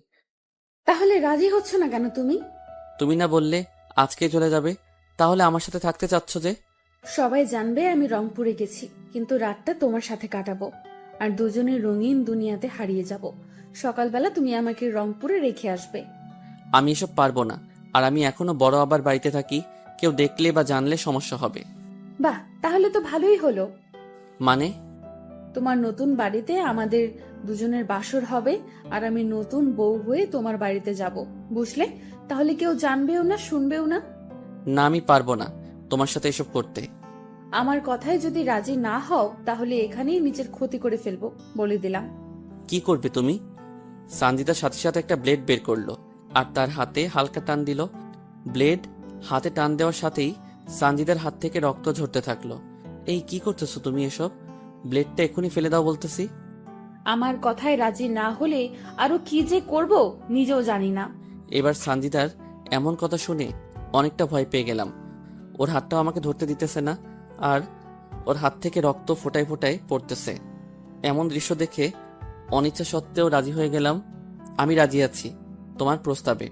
তাহলে রাজি হচ্ছ না কেন তুমি? তুমি না বললে আজকে চলে যাবে? তাহলে আমার সাথে থাকতে চাচ্ছ যে? সবাই জানবে আমি রংপুরে গেছি, কিন্তু রাতটা তোমার সাথে কাটাবো, আর দুজনের রঙিন দুনিয়াতে হারিয়ে যাব। সকালবেলা তুমি আমাকে রংপুরে রেখে আসবে। আমি এসব পারবো না, আর আমি এখনো বড় আবার বাড়িতে থাকি, কেউ দেখলে বা জানলে সমস্যা হবে। বাহ, তাহলে তো ভালোই হলো। মানে? তোমার নতুন বাড়িতে আমাদের দুজনের বাসর হবে, আর আমি নতুন বউ হয়ে তোমার বাড়িতে যাব, বুঝলে? তাহলে কেউ জানবেও না, শুনবেও না। না, আমি পারবো না তোমার সাথে এসব করতে। আমার কথায় যদি রাজি না হও তাহলে এখানেই নিজের ক্ষতি করে ফেলবো, বলে দিলাম। কি করবে তুমি? সানজিদার সাথে সাথে একটা ব্লেড বের করলো আর তার হাতে হালকা টান দিল। ব্লেড হাতে টান দেওয়ার সাথেই সানজিদার হাত থেকে রক্ত ঝরতে থাকলো। এই, কি করতেছো তুমি এসব? ব্লেডটা এখনই ফেলে দাও বলতেছি। আমার কথায় রাজি না হলে আরো কি যে করব নিজেও জানি না। এবার সানজিদার এমন কথা শুনে অনেকটা ভয় পেয়ে গেলাম। ওর হাতটাও আমাকে ধরতে দিতেছে না, আর ওর হাত থেকে রক্ত ফোটায় ফোটায় পড়তেছে। এমন দৃশ্য দেখে অনিচ্ছা সত্ত্বেও রাজি হয়ে গেলাম। আমি রাজি আছি তোমার প্রস্তাবে।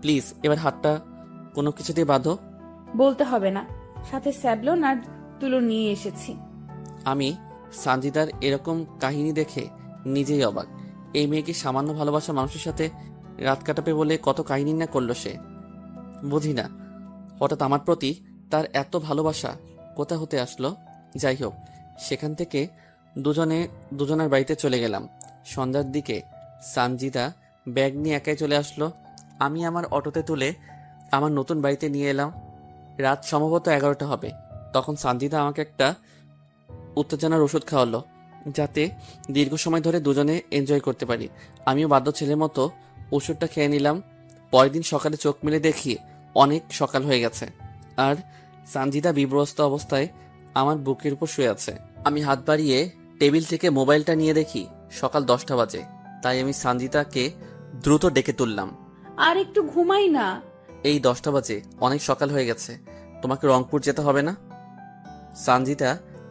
প্লিজ এবার হাতটা কোনো কিছু দিয়ে বাঁধো। বলতে হবে না, সাথে স্যাবলন আর তুলো নিয়ে এসেছি। আমি সানজিদার এরকম কাহিনী দেখে নিজেই অবাক। এই মেয়েকে সামান্য ভালোবাসা মানুষের সাথে রাত কাটাবে বলে কত কাহিনী না করলো সে। বুঝি না হঠাৎ আমার প্রতি তার এত ভালোবাসা কোথা হতে আসলো। যাই হোক, সেখান থেকে দুজনের বাড়িতে চলে গেলাম। সন্ধ্যার দিকে সানজিদা ব্যাগ নিয়ে একাই চলে আসলো। আমি আমার অটোতে তুলে আমার নতুন বাড়িতে নিয়ে এলাম। রাত সম্ভবত 11টা হবে। তখন সানজিদা আমাকে একটা উত্তেজনার ওষুধ খাওয়ালো, যাতে দীর্ঘ সময় ধরে দুজনে এনজয় করতে পারি। আমিও বাধ্য ছেলের মতো ওষুধটা খেয়ে নিলাম। পরের দিন সকালে চোখ মেলে দেখি অনেক সকাল হয়ে গেছে, আর সানজিদা বিব্রস্ত অবস্থায় আমার বুকের উপর শুয়ে আছে। আমি হাত বাড়িয়ে টেবিল থেকে মোবাইলটা নিয়ে দেখি সকাল 10টা বাজে। তাই আমি সানজিদাকে দ্রুত ডেকে তুললাম। আর একটু ঘুমাই না। এই 10টা বাজে, অনেক সকাল হয়ে গেছে, তোমাকে রংপুর যেতে হবে না? সানজিদা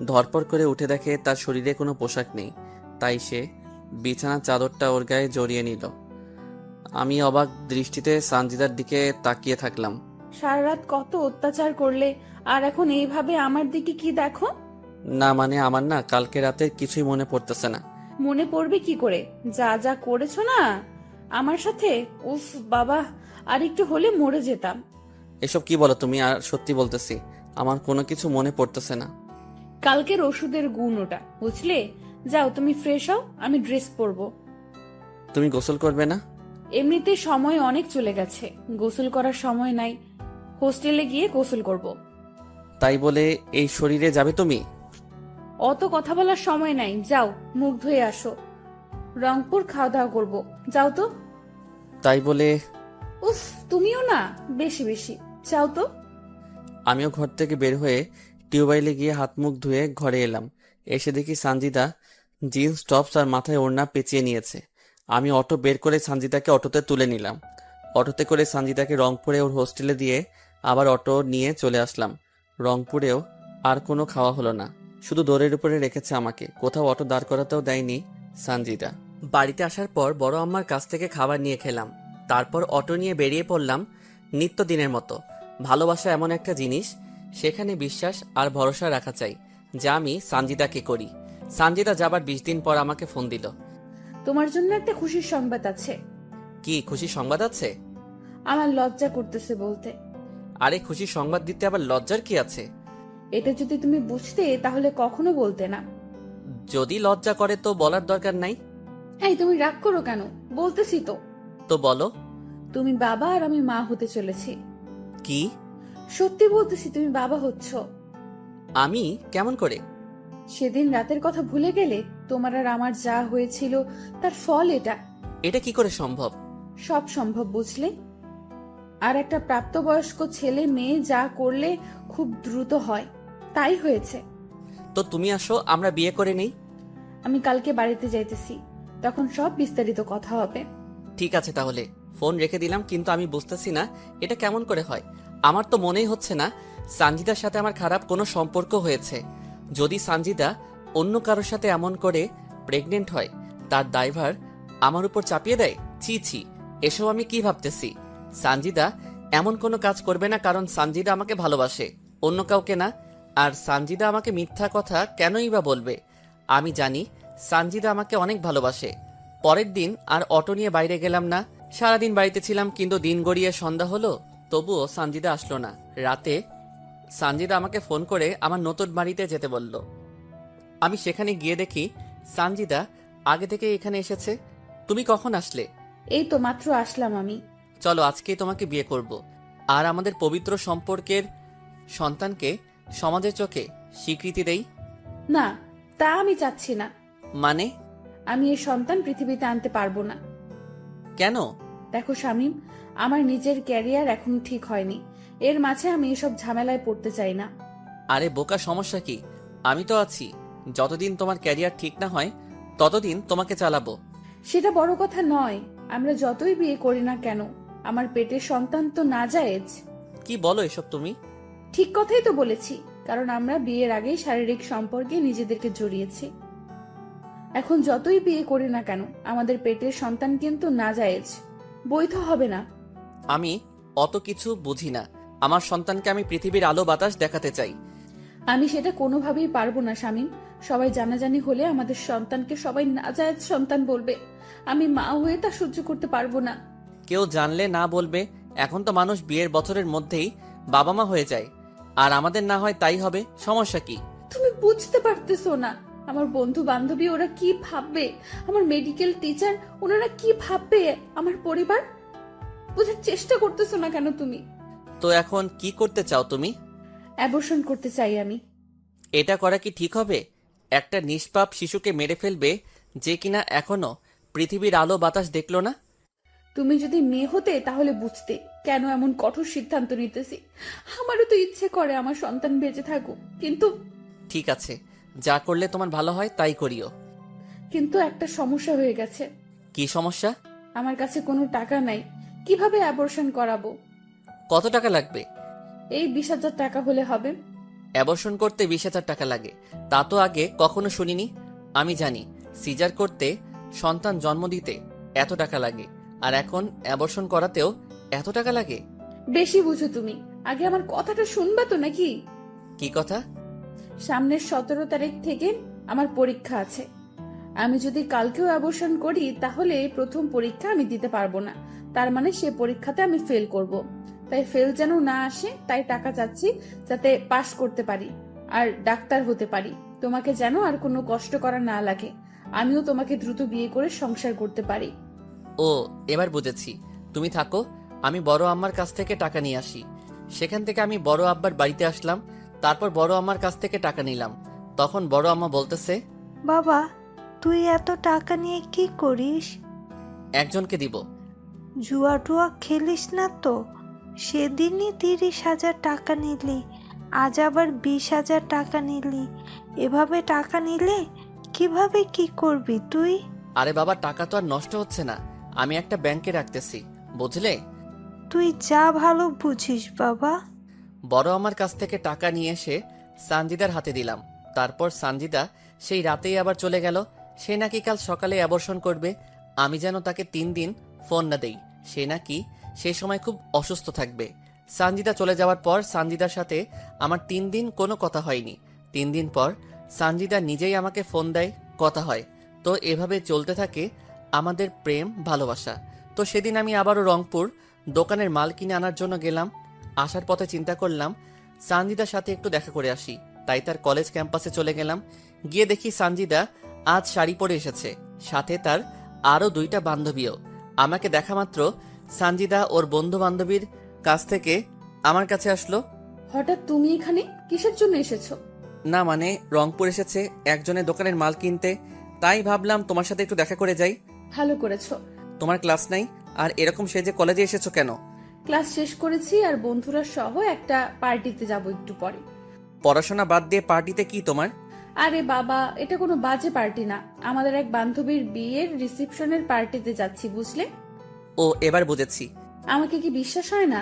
ধরপড় করে উঠে দেখে তার শরীরে কোনো পোশাক নেই, তাই সে বিছানার চাদরটা ওর গায়ে জড়িয়ে নিল। আমি অবাক দৃষ্টিতে সানজিদার দিকে তাকিয়ে থাকলাম। সারা রাত কত অত্যাচার করলে, আর এখন এইভাবে আমার দিকে কি দেখো? না মানে আমার না কালকে রাতে কিছুই মনে পড়তেছে না। মনে পড়বে কি করে? যা যা করেছো না আমার সাথে, উফ বাবা, আর একটু হলে মরে যেতাম। এসব কি বলো তুমি? আর সত্যি বলতেছি, আমার কোনো কিছু মনে পড়তেছে না। কালকের ওষুধের গুণ ওটা, বুঝলে? যাও তুমি ফ্রেশ হও, আমি ড্রেস পরবো। তুমি গোসল করবে না? এমনিতে সময় অনেক চলে গেছে, গোসল করার সময় নাই। হোস্টেলে গিয়ে গোসল করব। তাই বলে এই শরীরে যাবে তুমি? অত কথা বলার সময় নাই, যাও মুখ ধুয়ে আসো। রংপুর খাওয়া দাওয়া করবো, যাও তো। তাই বলে উফ, তুমিও না বেশি বেশি, যাও তো। আমিও ঘর থেকে বের হয়ে টিউবওয়েলে গিয়ে হাত মুখ ধুয়ে ঘরে এলাম। এসে দেখি সানজিদা জিন্স টপস আর মাথায় ওড়না পেঁচিয়ে নিয়েছে। আমি অটো বের করে সানজিদাকে অটোতে তুলে নিলাম। অটোতে করে সানজিদাকে রংপুরে ওর হোস্টেলে দিয়ে আবার অটো নিয়ে চলে আসলাম। রংপুরেও আর কোনো খাওয়া হলো না, শুধু দৌড়ের উপরে রেখেছে আমাকে, কোথাও অটো দাঁড় করাতেও দেয়নি সানজিদা। বাড়িতে আসার পর বড় আম্মার কাছ থেকে খাবার নিয়ে খেলাম, তারপর অটো নিয়ে বেরিয়ে পড়লাম নিত্যদিনের মতো। ভালোবাসা এমন একটা জিনিস, সেখানে বিশ্বাস আর ভরসা রাখা চাই, যা আমি সানজিদাকে করি। সানজিদা যাবার 20 দিন পর আমাকে ফোন দিল। তোমার জন্য একটা খুশির সংবাদ আছে। কি খুশি সংবাদ আছে? আমার লজ্জা করতেছে বলতে। আরে খুশি সংবাদ দিতে আবার লজ্জার কি আছে? এটা যদি তুমি বুঝতে তাহলে কখনো বলতে না। যদি লজ্জা করে তো বলার দরকার নাই। এই তুমি রাগ করো কেন? বলতেছি তো। তো বলো। তুমি বাবা আর আমি মা হতে চলেছি। কি? সত্যি বলতেছি, তুমি বাবা হচ্ছ। আমি? কেমন করে? সেদিন রাতের কথা ভুলে গেলে? তোমার আর আমার যা হয়েছিল তার ফল এটা। এটা কি করে সম্ভব? সব সম্ভব, বুঝলে? আর একটা প্রাপ্তবয়স্ক ছেলে মেয়ে যা করলে খুব দ্রুত হয়, তাই হয়েছে। তো তুমি আসো, আমরা বিয়ে করে নেই। আমি কালকে বাড়িতে যাইতেছি, তখন সব বিস্তারিত কথা হবে। ঠিক আছে তাহলে, ফোন রেখে দিলাম। কিন্তু আমি বুঝতেছি না এটা কেমন করে হয়। আমার তো মনেই হচ্ছে না সানজিদার সাথে আমার খারাপ কোনো সম্পর্ক হয়েছে। যদি সানজিদা অন্য কারোর সাথে এমন করে প্রেগনেন্ট হয়, তার দায়ভার আমার উপর চাপিয়ে দেয়। ছি ছি, এসব আমি কি ভাবতেছি? সানজিদা এমন কোনো কাজ করবে না, কারণ সানজিদা আমাকে ভালোবাসে, অন্য কাউকে না। আর সানজিদা আমাকে মিথ্যা কথা কেনই বা বলবে? আমি জানি সানজিদা আমাকে অনেক ভালোবাসে। পরের দিন আর অটো নিয়ে বাইরে গেলাম না, সারাদিন বাড়িতে ছিলাম। কিন্তু দিন গড়িয়ে সন্ধ্যা হলো, তবুও সানজিদা আসলো না। রাতে সানজিদা আমাকে ফোন করে আমার নতুন বাড়িতে যেতে বলল। আমি সেখানে গিয়ে দেখি সানজিদা আগে থেকে এখানে এসেছে। তুমি কখন আসলে? এই তো মাত্র আসলাম আমি। চলো আজকেই তোমাকে বিয়ে করব, আর আমাদের পবিত্র সম্পর্কের সন্তানকে সমাজের চোখে স্বীকৃতি দেই। না, তা আমি চাচ্ছি না। মানে? আমি এই সন্তান পৃথিবীতে আনতে পারবো না। কেন? দেখো শামীম, আমার নিজের ক্যারিয়ার এখনো ঠিক হয়নি, এর মাঝে আমি এসব ঝামেলায় পড়তে চাই না। আরে বোকা, সমস্যা কি? আমি তো আছি। যতদিন তোমার ক্যারিয়ার ঠিক না হয় ততদিন তোমাকে চালাবো। সেটা বড় কথা নয়, আমরা যতই বিয়ে করি না কেন আমার পেটের সন্তান তো নাজায়েজ। কি বলো এসব তুমি? ঠিক কথাই তো বলেছি, কারণ আমরা বিয়ের আগেই শারীরিক সম্পর্কে নিজেদেরকে জড়িয়েছি। এখন যতই বিয়ে করি না কেন আমাদের পেটের সন্তান কিন্তু নাজায়েজ, বৈধ হবে না। আমি অত কিছু বুঝি না। আমার সন্তানকে আমি পৃথিবীর আলো বাতাস দেখাতে চাই। আমি সেটা কোনোভাবেই পারবো না শামীম। সবাই জানাজানি হলে আমাদের সন্তানকে সবাই নাজায়েজ সন্তান বলবে। আমি মা হয়ে তা সহ্য করতে পারবো না। কেউ জানলে না বলবে। এখন তো মানুষ বিয়ের বছরের মধ্যেই বাবা মা হয়ে যায়, আর আমাদের না হয় তাই হবে, সমস্যা কি? তুমি বুঝতে পারতেছো না, আমার বন্ধু বান্ধবী ওরা কি ভাববে, আমার মেডিকেল টিচার ওনারা কি ভাববে, আমার পরিবার। বোঝার চেষ্টা করতেছো না কেন তুমি? তো এখন কি করতে চাও তুমি? অ্যাবর্শন করতে চাই আমি। এটা করা কি ঠিক হবে? একটা নিষ্পাপ শিশুকে মেরে ফেলবে, যে কিনা এখনো পৃথিবীর আলো বাতাস দেখলো না। তুমি যদি মেয়ে হতে তাহলে বুঝতে কেন এমন কঠোর সিদ্ধান্ত নিতেছি। আমারও তো ইচ্ছে করে আমার সন্তান বেঁচে থাকুক, কিন্তু ঠিক আছে, যা করলে তোমার ভালো হয় তাই করিও। কিন্তু একটা সমস্যা হয়ে গেছে। কি সমস্যা? আমার কাছে কোনো টাকা নাই, কিভাবে অ্যাবর্শন করাবো? কত টাকা লাগবে? এই 20,000 টাকা হলে হবে। অ্যাবর্শন করতে 20,000 টাকা লাগে। তা তো আগে কখনো শুনিনি। আমি জানি সিজার করতে, সন্তান জন্ম দিতে এত টাকা লাগে, আর এখন অ্যাবর্শন করাতেও এত টাকা লাগে। বেশি বুঝো তুমি। আগে আমার কথাটা শুনবা তো নাকি? কি কথা? সামনের 17 তারিখ থেকে আমার পরীক্ষা আছে। আমি যদি কালকেও অ্যাবর্শন করি তাহলে প্রথম পরীক্ষা আমি দিতে পারবো না। তার মানে সে পরীক্ষাতে আমি ফেল করব। তাই ফেল যেন না আসে, তাই টাকা চাচ্ছি যাতে পাশ করতে পারি আর ডাক্তার হতে পারি। তোমাকে যেন আর কোনো কষ্ট করা না লাগে, আমিও তোমাকে দ্রুত বিয়ে করে সংসার করতে পারি। ও, এবার বুঝেছি। তুমি থাকো, আমি বড় আম্মার কাছ থেকে টাকা নিয়ে আসি। সেখান থেকে আমি বড় আব্বার বাড়িতে আসলাম। তারপর বড় আম্মার কাছ থেকে টাকা নিলাম। তখন বড় আম্মা বলতেছে, বাবা, তুই এত টাকা নিয়ে কি করিস? একজনকে দিব। জুয়া টুয়া খেলিস না তো? সেদিনই 30,000 টাকা নিলি, আজ আবার 20,000 টাকা নিলি। এভাবে টাকা নিলে কিভাবে কি করবি তুই? আরে বাবা, টাকা তো আর নষ্ট হচ্ছে না, আমি একটা ব্যাংকে রাখতেছি, বুঝলে? তুই যা ভালো বুঝিস বাবা। বড় আমার কাছ থেকে টাকা নিয়ে এসে সানজিদার হাতে দিলাম। তারপর সানজিদা সেই রাতেই আবার চলে গেল। সে নাকি কাল সকালে অ্যাবর্শন করবে। আমি যেন তাকে 3 দিন ফোন না দেই। সে নাকি সেই সময় খুব অসুস্থ থাকবে। সানজিদা চলে যাওয়ার পর সানজিদার সাথে আমার 3 দিন কোনো কথা হয়নি। 3 দিন পর সানজিদা নিজেই আমাকে ফোন দেয়, কথা হয়। তো এভাবে চলতে থাকে আমাদের প্রেম ভালোবাসা। তো সেদিন আমি আবারও রংপুর দোকানের মাল কিনে আনার জন্য গেলাম। আসার পথে চিন্তা করলাম সানজিদার সাথে একটু দেখা করে আসি। তাই তার কলেজ ক্যাম্পাসে চলে গেলাম। গিয়ে দেখি সানজিদা আজ শাড়ি পরে এসেছে, সাথে তার আরও 2টা বান্ধবীও। আমাকে দেখা মাত্র সানজিদা ওর বন্ধু বান্ধবীর কাছ থেকে আমার কাছে আসলো। হঠাৎ তুমি এখানে কিসের জন্য এসেছো? না মানে, রংপুর এসেছে একজনের দোকানের মাল কিনতে, তাই ভাবলাম তোমার সাথে একটু দেখা করে যাই। ভালো করেছো। তোমার ক্লাস নাই, আর এরকম সেজে কলেজে এসেছো কেন? ক্লাস শেষ করেছি আর বন্ধুরা সহ একটা পার্টিতে যাব একটু পরে। পড়াশোনা বাদ দিয়ে পার্টিতে কি তোমার? আরে বাবা, এটা কোনো বাজে পার্টি না, আমাদের এক বান্ধবীর বিয়ের রিসেপশনের পার্টিতে যাচ্ছি, বুঝলে? ও, এবার বুঝেছি। আমাকে কি বিশ্বাস হয় না?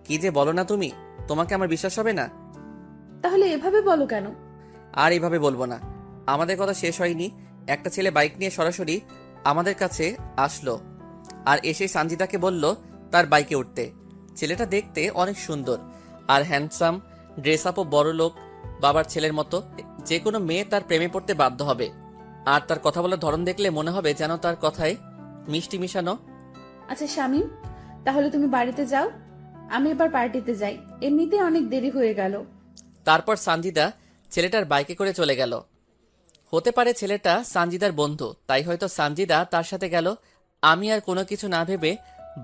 কি যে বলো না তুমি, তোমাকে আমার বিশ্বাস হবে না? তাহলে এভাবে বলো কেন? আর এইভাবে বলবো না। আমাদের কথা শেষ হয়নি, একটা ছেলে বাইক নিয়ে সরাসরি আমাদের কাছে আসলো আর এসে সানজিদাকে বলল তার বাইকে উঠতে। ছেলেটা দেখতে অনেক সুন্দর আর হ্যান্ডসাম, ড্রেস আপও বড় লোক বাবার ছেলের মতো। যে কোনো মেয়ে তার প্রেমে পড়তে বাধ্য হবে। আর তার কথা বলার ধরন দেখলে মনে হবে যেন তার কথায় মিষ্টি মিশানো। আচ্ছা শামিম, তাহলে তুমি বাড়িতে যাও, আমি এবার পার্টিতে যাই, এমনিতে অনেক দেরি হয়ে গেল। তারপর সানজিদা ছেলেটার বাইকে করে চলে গেল। হতে পারে ছেলেটা সানজিদার বন্ধু, তাই হয়তো সানজিদা তার সাথে গেল। আমি আর কোনো কিছু না ভেবে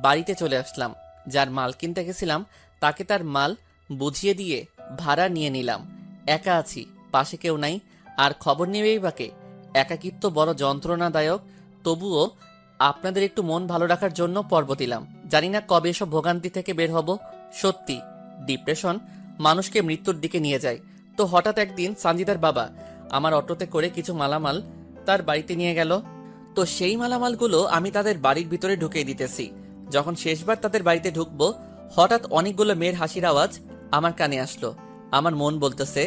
বাড়িতে চলে আসলাম। যার মাল কিনতে গেছিলাম তাকে তার মাল বুঝিয়ে দিয়ে ভাড়া নিয়ে নিলাম। একা আছি, পাশে কেউ নাই, আর খবর নেবেই বাকে। একাকিত্ব বড় যন্ত্রণাদায়ক, তবুও আপনাদের একটু মন ভালো রাখার জন্য পর্ব দিলাম। জানি না কবে এসব ভোগান্তি থেকে বের হব। সত্যি ডিপ্রেশন মানুষকে মৃত্যুর দিকে নিয়ে যায়। তো হঠাৎ একদিন সানজিদার বাবা আমার অটোতে করে কিছু মালামাল তার বাড়িতে নিয়ে গেল। তো সেই মালামালগুলো আমি তাদের বাড়ির ভিতরে ঢুকিয়ে দিতেছি। যখন শেষবার তাদের বাড়িতে ঢুকবো, হঠাৎ অনেকগুলো মেয়ের হাসির আওয়াজ আমার কানে আসলো। আমার মন বলতেছে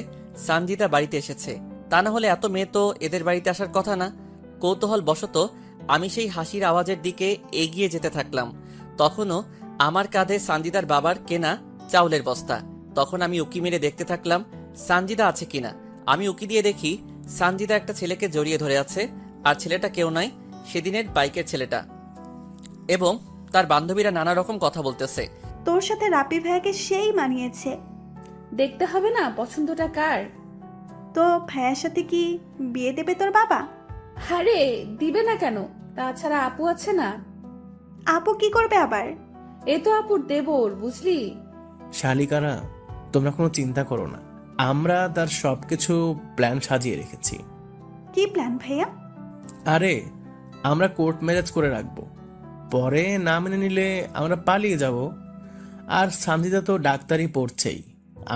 সানজিদা বাড়িতে এসেছে, তা না হলে এত মেয়ে তো এদের বাড়িতে আসার কথা না। কৌতূহল বশত আমি সেই হাসির আওয়াজের দিকে এগিয়ে যেতে থাকলাম। তখনও আমার কাঁধে সানজিদার বাবার কেনা চাউলের বস্তা। তখন আমি উকি মেরে দেখতে থাকলাম সানজিদা আছে কিনা। আমি উকি দিয়ে দেখি সানজিদা একটা ছেলেকে জড়িয়ে ধরে আছে, আর ছেলেটা কেউ নয়, সেদিনের বাইকের ছেলেটা, এবং তার বান্ধবীরা নানা রকম কথা বলতেছে। তোর সাথে রাপি ভাইয়াকে সেই মানিয়েছে। দেখতে হবে না পছন্দটা কার। তো ভাইয়ার সাথে কি বিয়ে দেবে তোর বাবা? আরে দিবে না কেন, তাছাড়া আপু আছে না। আপু কি করবে আবার? এ তো আপুর দেবর, বুঝলি? শালিকারা, তোমরা কোনো চিন্তা করো না, আমরা তার সবকিছু প্ল্যান সাজিয়ে রেখেছি। কি প্ল্যান ভাইয়া? আরে, আমরা কোর্ট ম্যারেজ করে রাখবো, পরে না মেনে নিলে আমরা পালিয়ে যাব। আর সানজিদা তো ডাক্তারি পড়ছেই,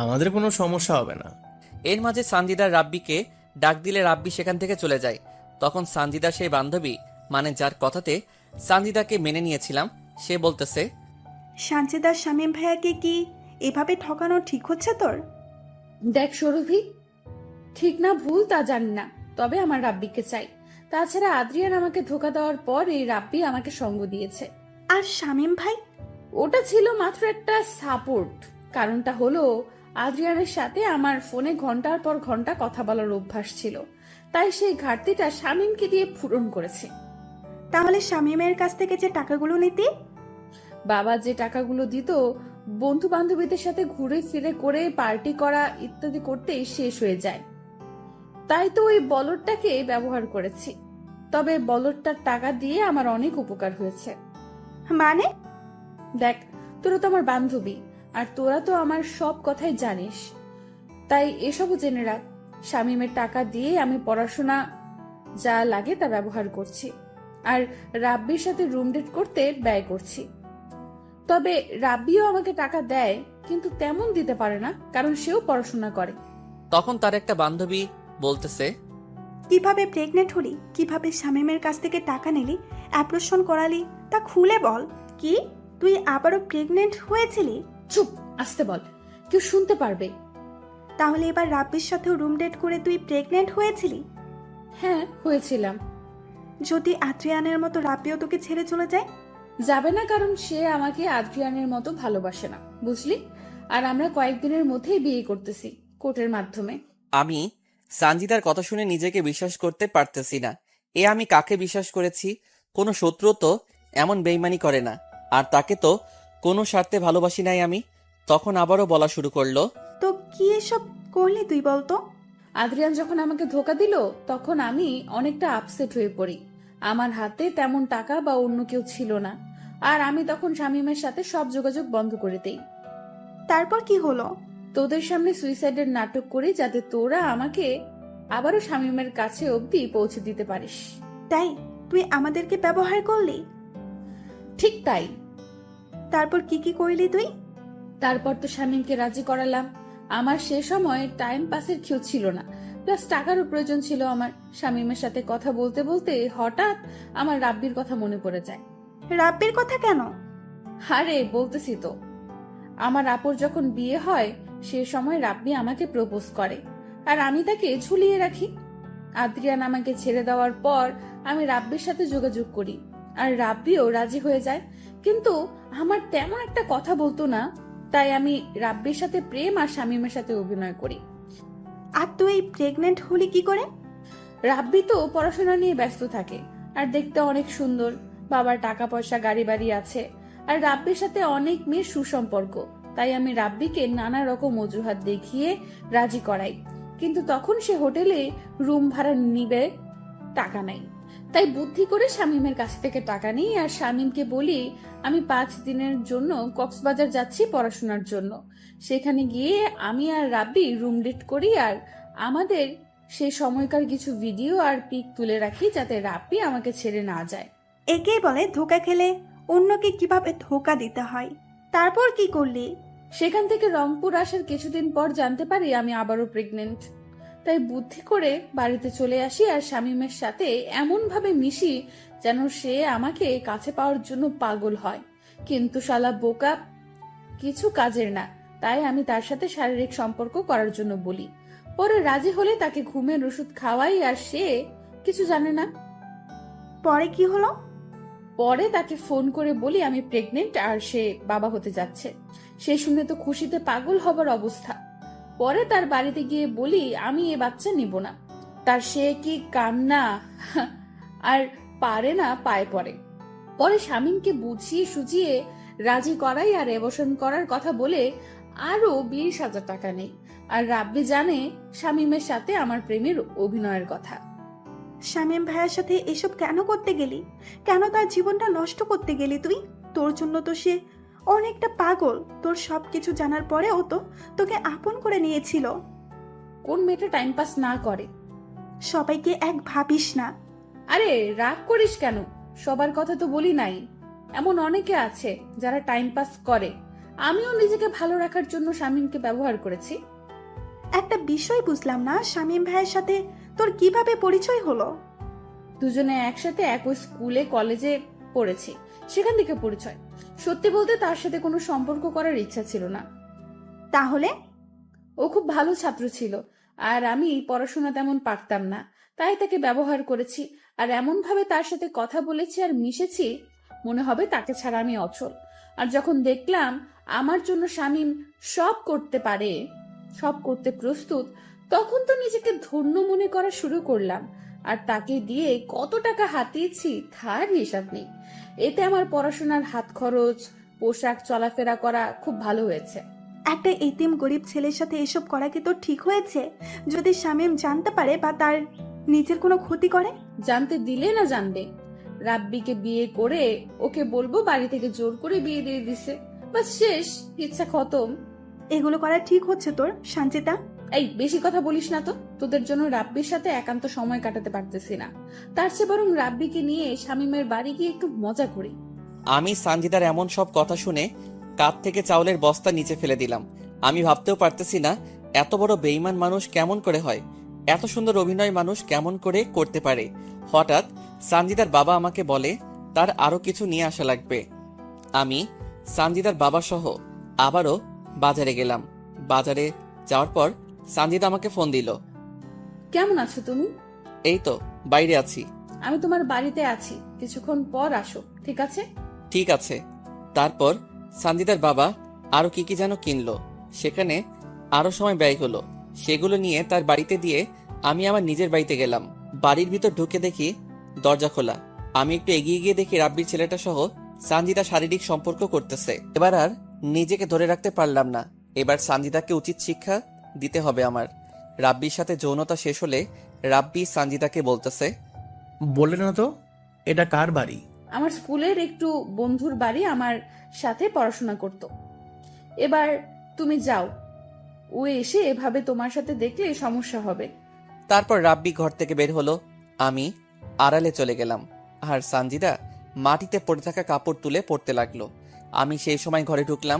আমাদের কোনো সমস্যা হবে না। এর মাঝে সানজিদার রাব্বিকে ডাক দিলে রাব্বি সেখান থেকে চলে যায়। তখন সানজিদার সেই বান্ধবী, মানে যার কথাতে সানজিদাকে মেনে নিয়েছিলাম, সে বলতেছে, সানজিদার শামীম ভাইয়াকে কি এভাবে ঠকানো ঠিক হচ্ছে তোর? দেখ সৌরভী, ঠিক না ভুল তা জানি না, তবে আমার রাব্বিকে চাই। তাছাড়া আদ্রিয়ান আমাকে ধোকা দেওয়ার পর এই রাব্বি আমাকে সঙ্গ দিয়েছে। আর শামীম ভাই? ওটা ছিল মাত্র একটা সাপোর্ট। কারণটা হলো আদ্রিয়ানের সাথে আমার ফোনে ঘন্টার পর ঘন্টা কথা বলার অভ্যাস ছিল, তাই সেই ঘাটতিটা শামীমকে দিয়ে পূরণ করেছে। তাহলে শামীমের কাছ থেকে যে টাকাগুলো নিতি? বাবা যে টাকাগুলো দিত বন্ধু বান্ধবীদের সাথে ঘুরে ফিরে করে পার্টি করা ইত্যাদি করতেই শেষ হয়ে যায়, তাই তো ওই বলদটাকে ব্যবহার করেছি। তবে বলদটার টাকা দিয়ে আমার অনেক উপকার হয়েছে। মানে? দেখ, তোরা তো আমার বান্ধবী, আর তোরা তো আমার সব কথাই জানিস, তাই এসবও জেনে রাখ। শামীমের টাকা দিয়ে আমি পড়াশোনা যা লাগে তা ব্যবহার করছি, আর রাব্বির সাথে রুম ডেট করতে ব্যয় করছি। তবে রাব্বিও আমাকে টাকা দেয়, কিন্তু তেমন দিতে পারে না, কারণ সেও পড়াশোনা করে। তখন তার একটা বান্ধবী বলতেছে, কিভাবে প্রেগনেন্ট হলি, কিভাবে শামীমের কাছ থেকে টাকা নিলি, অ্যাপ্রেশন করালি, তা খুলে বল। কি তুই আবারও প্রেগনেন্ট হয়েছিলি? চুপ, আসতে বল, কেউ শুনতে পারবে। তাহলে এবার রাব্বির সাথেও রুম ডেট করে তুই প্রেগনেন্ট হয়েছিলি? হ্যাঁ, হয়েছিলাম। যদি আদ্রিয়ানের মতো রাব্বিও তোকে ছেড়ে চলে যায়? যাবে না, কারণ সে আমাকে আদ্রিয়ানের মতো ভালোবাসে না, বুঝলি? আর আমরা কয়েকদিনের মধ্যেই বিয়ে করতেছি, কোর্টের মাধ্যমে। আমি সানজিদার কথা শুনে নিজেকে বিশ্বাস করতে পারতেছি না। আমি কাকে বিশ্বাস করেছি? কোনো শত্রু তো এমন বেইমানি করে না, আর তাকে তো কোনো স্বার্থে ভালোবাসি নাই আমি। তখন আবারও বলা শুরু করলো, তো কি এসব করলি তুই বলতো? আদ্রিয়ান যখন আমাকে ধোকা দিল তখন আমি অনেকটা আপসেট হয়ে পড়ি। আমার হাতে তেমন টাকা বা অন্য কেউ ছিল না, আর আমি তখন শামীমের সাথে সব যোগাযোগ বন্ধ করে দেই। তারপর কি হলো? তোদের সামনে সুইসাইডের নাটক করি, যাতে তোরা আমাকে আবারও শামীমের কাছে অবধি পৌঁছে দিতে পারিস। তাই তুই আমাদেরকে ব্যবহার করলি? ঠিক তাই। তারপর কি কি করলি তুই? তারপর তো শামীমকে রাজি করালাম। আমার সে সময় টাইম পাসের কেউ ছিল না, প্লাস টাকারও প্রয়োজন ছিল আমার। শামীমের সাথে কথা বলতে বলতে হঠাৎ আমার রাব্বির কথা মনে পড়ে যায়। রাব্বির কথা কেন? আরে বলতেছি তো, আমার আপুর যখন বিয়ে হয় সে সময় রাব্বি আমাকে প্রপোজ করে, আর আমি তাকে ঝুলিয়ে রাখি। আদ্রিয়ান আমাকে ছেড়ে দেওয়ার পর আমি রাব্বির সাথে যোগাযোগ করি, আর রাব্বিও রাজি হয়ে যায়, কিন্তু আমার তেমন একটা কথা বলতো না, তাই আমি রাব্বির সাথে প্রেম আর শামীমের সাথে অভিনয় করি। আর তুই প্রেগনেন্ট হলি কি করে? রাব্বি তো পড়াশোনা নিয়ে ব্যস্ত থাকে, আর দেখতে অনেক সুন্দর, বাবার টাকা পয়সা গাড়ি বাড়ি আছে, আর রাব্বির সাথে অনেক মেয়ের সুসম্পর্ক, তাই আমি রাব্বিকে নানা রকম অজুহাত দেখিয়ে রাজি করাই। কিন্তু তখন সে হোটেলে রুম ভাড়া নিবে, টাকা নাই, তাই বুদ্ধি করে শামীমের কাছ থেকে টাকা নিই, আর শামীমকে বলি আমি 5 দিনের জন্য কক্সবাজার যাচ্ছি পড়াশোনার জন্য। সেখানে গিয়ে আমি আর রাব্বি রুম ডেট করি, আর আমাদের সেই সময়কার কিছু ভিডিও আর পিক তুলে রাখি, যাতে রাব্বি আমাকে ছেড়ে না যায়। একেই বলে ধোকা খেলে অন্যকে কিভাবে ধোকা দিতে হয়। তারপর কি করলি? সেখান থেকে রংপুর আসার কিছুদিন পর জানতে পারি আমি আবারও প্রেগনেন্ট। তাই বুদ্ধি করে বাড়িতে চলে আসি, আর শামীমের সাথে এমন ভাবে মিশি যেন সে আমাকে কাছে পাওয়ার জন্য পাগল হয়, কিন্তু শালা বোকা কিছু কাজের না, তাই আমি তার সাথে শারীরিক সম্পর্ক করার জন্য বলি। পরে রাজি হলে তাকে ঘুমের ওষুধ খাওয়াই, আর সে কিছু জানে না। পরে কি হলো? পরে তাকে ফোন করে বলি আমি প্রেগনেন্ট আর সে বাবা হতে যাচ্ছে। সে শুনে তো খুশিতে পাগল হবার অবস্থা। পরে তার বাড়িতে গিয়ে বলি আমি এ বাচ্চা নিব না। তার সে কি কান্না, আর পারে না, পায়ে পড়ে। পরে শামীমকে বুঝিয়ে সুজিয়ে রাজি করাই, আর অ্যাবর্শন করার কথা বলে আরো 20,000 টাকা নেই। আর রাব্বি জানে শামীমের সাথে আমার প্রেমের অভিনয়ের কথা। শামীম ভাইয়ের সাথে এসব কেন করতে গেলি? কেন তার জীবনটা নষ্ট করতে গেলি তুই? তোর জন্য তো সে অনেকটা পাগল। তোর সবকিছু জানার পরেও তো তোকে আপন করে নিয়েছিল। কোন মেয়েটা টাইম পাস না করে? সবাইকে এক ভাবিস না। আরে রাগ করিস কেন? সবার কথা তো বলি নাই, এমন অনেকে আছে যারা টাইম পাস করে। আমিও নিজেকে ভালো রাখার জন্য শামীমকে ব্যবহার করেছি। একটা বিষয় বুঝলাম না, শামীম ভাইয়ের সাথে তোর কিভাবে পরিচয় হলো? দুজনে একসাথে একই স্কুলে কলেজে পড়েছি, সেখান থেকে পরিচয়। সত্যি বলতে তার সাথে কোনো সম্পর্ক করার ইচ্ছা ছিল না। তাহলে? ও খুব ভালো ছাত্র ছিল, আর আমি পড়াশোনা তেমন পারতাম না, তাই তাকে ব্যবহার করেছি আর এমন ভাবে তার সাথে কথা বলেছি আর মিশেছি মনে হবে তাকে ছাড়া আমি অচল। আর যখন দেখলাম আমার জন্য শামীম সব করতে পারে, সব করতে প্রস্তুত, তখন তো নিজেকে ধন্য মনে করা শুরু করলাম। আর তাকে দিয়ে কত টাকা হাতিয়েছি তার হিসাব নেই। এতে আমার পড়াশোনার হাত খরচ, পোশাক, চলাফেরা করা খুব ভালো হয়েছে। একটা এতিম গরিব ছেলের সাথে এসব করা কি তোর ঠিক হয়েছে? যদি শামীম জানতে পারে বা তার নিজের কোনো ক্ষতি করে? জানতে দিলে না জানবে? রাব্বিকে বিয়ে করে ওকে বলবো বাড়ি থেকে জোর করে বিয়ে দিয়ে দিছে, বাস শেষ, ইচ্ছা খতম। এগুলো করা ঠিক হচ্ছে তোর, সঞ্চিতা? এই বেশি কথা বলিস না তো। তোদের জন্য রাব্বির সাথে একান্ত সময় কাটাতে পারতেছি না, তার চেয়ে বরং রাব্বিকে নিয়ে শামীমের বাড়ি গিয়ে একটু মজা করি। আমি সানজিদার এমন সব কথা শুনে কাঁধ থেকে চাউলের বস্তা নিচে ফেলে দিলাম। আমি ভাবতেও পারতেছি না এত বড় বেঈমান মানুষ কেমন করে হয়, এত সুন্দর অভিনয় মানুষ কেমন করে করতে পারে। হঠাৎ সানজিদার বাবা আমাকে বলে তার আরো কিছু নিয়ে আসা লাগবে। আমি সানজিদার বাবা সহ আবারও বাজারে গেলাম। বাজারে যাওয়ার পর সানজিদা আমাকে ফোন দিল। কেমন আছো তুমি? এই তো বাইরে আছি। আমি তোমার বাড়িতে আছি, কিছুক্ষণ পর আসো, ঠিক আছে? ঠিক আছে। তারপর সানজিদার বাবা আরো কি কি যেন কিনলো, সেখানে আরো সময় ব্যয় হলো। সেগুলো নিয়ে তার বাড়িতে দিয়ে আমি আমার নিজের বাড়িতে গেলাম। বাড়ির ভিতর ঢুকে দেখি দরজা খোলা। আমি একটু এগিয়ে গিয়ে দেখি রাব্বির ছেলেটা সহ সানজিদা শারীরিক সম্পর্ক করতেছে। এবার আর নিজেকে ধরে রাখতে পারলাম না। এবার সানজিদাকে উচিত শিক্ষা দিতে হবে আমার। রাব্বির সাথে যৌনতা শেষ হলে রাব্বি সানজিদাকে বলতেছে, বলে না তো এটা কার বাড়ি? আমার স্কুলের একটু বন্ধুর বাড়ি, আমার সাথে পড়াশোনা করত। এবার তুমি যাও, ও এসে এভাবে তোমার সাথে দেখলে সমস্যা হবে। তারপর রাব্বি ঘর থেকে বের হলো। আমি আড়ালে চলে গেলাম আর সানজিদা মাটিতে পড়ে থাকা কাপড় তুলে পড়তে লাগলো। আমি সেই সময় ঘরে ঢুকলাম।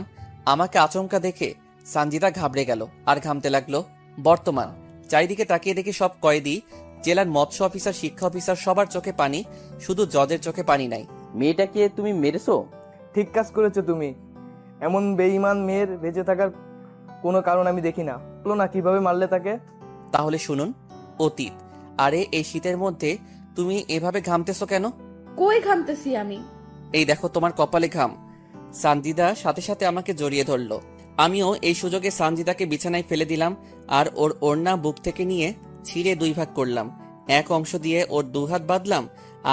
আমাকে আচমকা দেখে সানজিদা ঘাবড়ে গেল আর ঘামতে লাগলো। বর্তমান চারিদিকে তাকিয়ে দেখি সব কয়েদি, জেলার মৎস্য অফিসার, শিক্ষা অফিসার, সবার চোখে পানি, শুধু জজের চোখে পানি নাই। মেয়েটাকে তুমি মেরেছো? ঠিক কাজ করেছো তুমি। এমন বেঈমান মেয়ের বেঁচে থাকার কোনো কারণ আমি দেখি না। বলো না কিভাবে মারলে তাকে? তাহলে শুনুন, অতীত। আরে এই শীতের মধ্যে তুমি এভাবে ঘামতেছো কেন? কই ঘামতেছি আমি? এই দেখো তোমার কপালে ঘাম। সানজিদা সাথে সাথে আমাকে জড়িয়ে ধরলো। আমিও এই সুযোগে সানজিদাকে বিছানায় ফেলে দিলাম আর ওর ওড়না বুক থেকে নিয়ে ছিঁড়ে দুই ভাগ করলাম। এক অংশ দিয়ে ওর দুহাত বাঁধলাম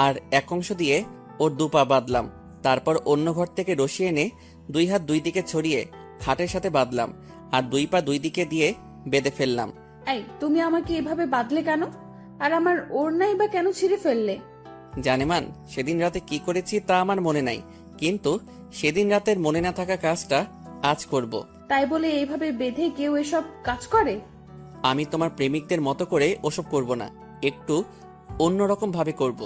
আর এক অংশ দিয়ে ওর দুপা বাঁধলাম। তারপর অন্য ঘর থেকে রশি এনে দুই হাত দুই দিকে ছড়িয়ে খাটের সাথে বাঁধলাম আর দুই পা দুই দিকে দিয়ে বেঁধে ফেললাম। এই তুমি আমাকে এভাবে বাঁধলে কেন? আর আমার ওড়নাই বা কেন ছিঁড়ে ফেললে? জানেমান, সেদিন রাতে কি করেছি তা আমার মনে নাই, কিন্তু সেদিন রাতের মনে না থাকা কাজটা আজ করব। তাই বলে এইভাবে বেঁধে কেউ এসব কাজ করে? আমি তোমার প্রেমিকদের মতো করে ওসব করব না, একটু অন্যরকম ভাবে করব।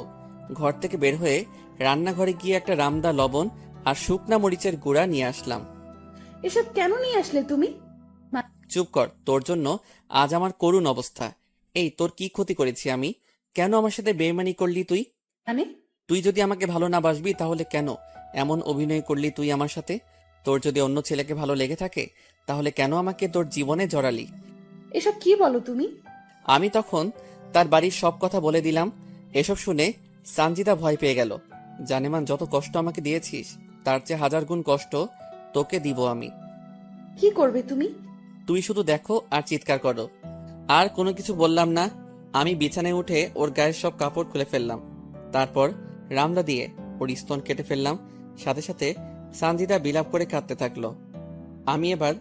ঘর থেকে বের হয়ে রান্নাঘরে গিয়ে একটা রামদা লবণ আর শুকনা মরিচের গুঁড়া নিয়ে আসলাম। এসব কেন নিয়ে আসলে তুমি? চুপ কর, তোর জন্য আজ আমার করুণ অবস্থা। এই তোর কি ক্ষতি করেছি আমি? কেন আমার সাথে বেইমানি করলি তুই? মানে? তুই যদি আমাকে ভালো না বাসবি তাহলে কেন এমন অভিনয় করলি তুই আমার সাথে? তোর যদি অন্য ছেলেকে ভালো লেগে থাকে তাহলে কেন আমাকে তোর জীবনে জড়ালি? এসব কি বলো তুমি? আমি তখন তার বাড়ির সব কথা বলে দিলাম। এসব শুনে সানজিদা ভয় পেয়ে গেল। জানেমান, যত কষ্ট আমাকে দিয়েছিস তার চেয়ে 1000 গুণ কষ্ট তোকে দিব আমি। কি করবে তুমি? তুই শুধু দেখো আর চিৎকার করো। আর কোনো কিছু বললাম না। আমি বিছানায় উঠে ওর গায়ের সব কাপড় খুলে ফেললাম। তারপর রামদা দিয়ে ওর স্তন কেটে ফেললাম। সাথে সাথে সানজিদা বিলাপ করে কাঁদতে থাকলো। আমি এবার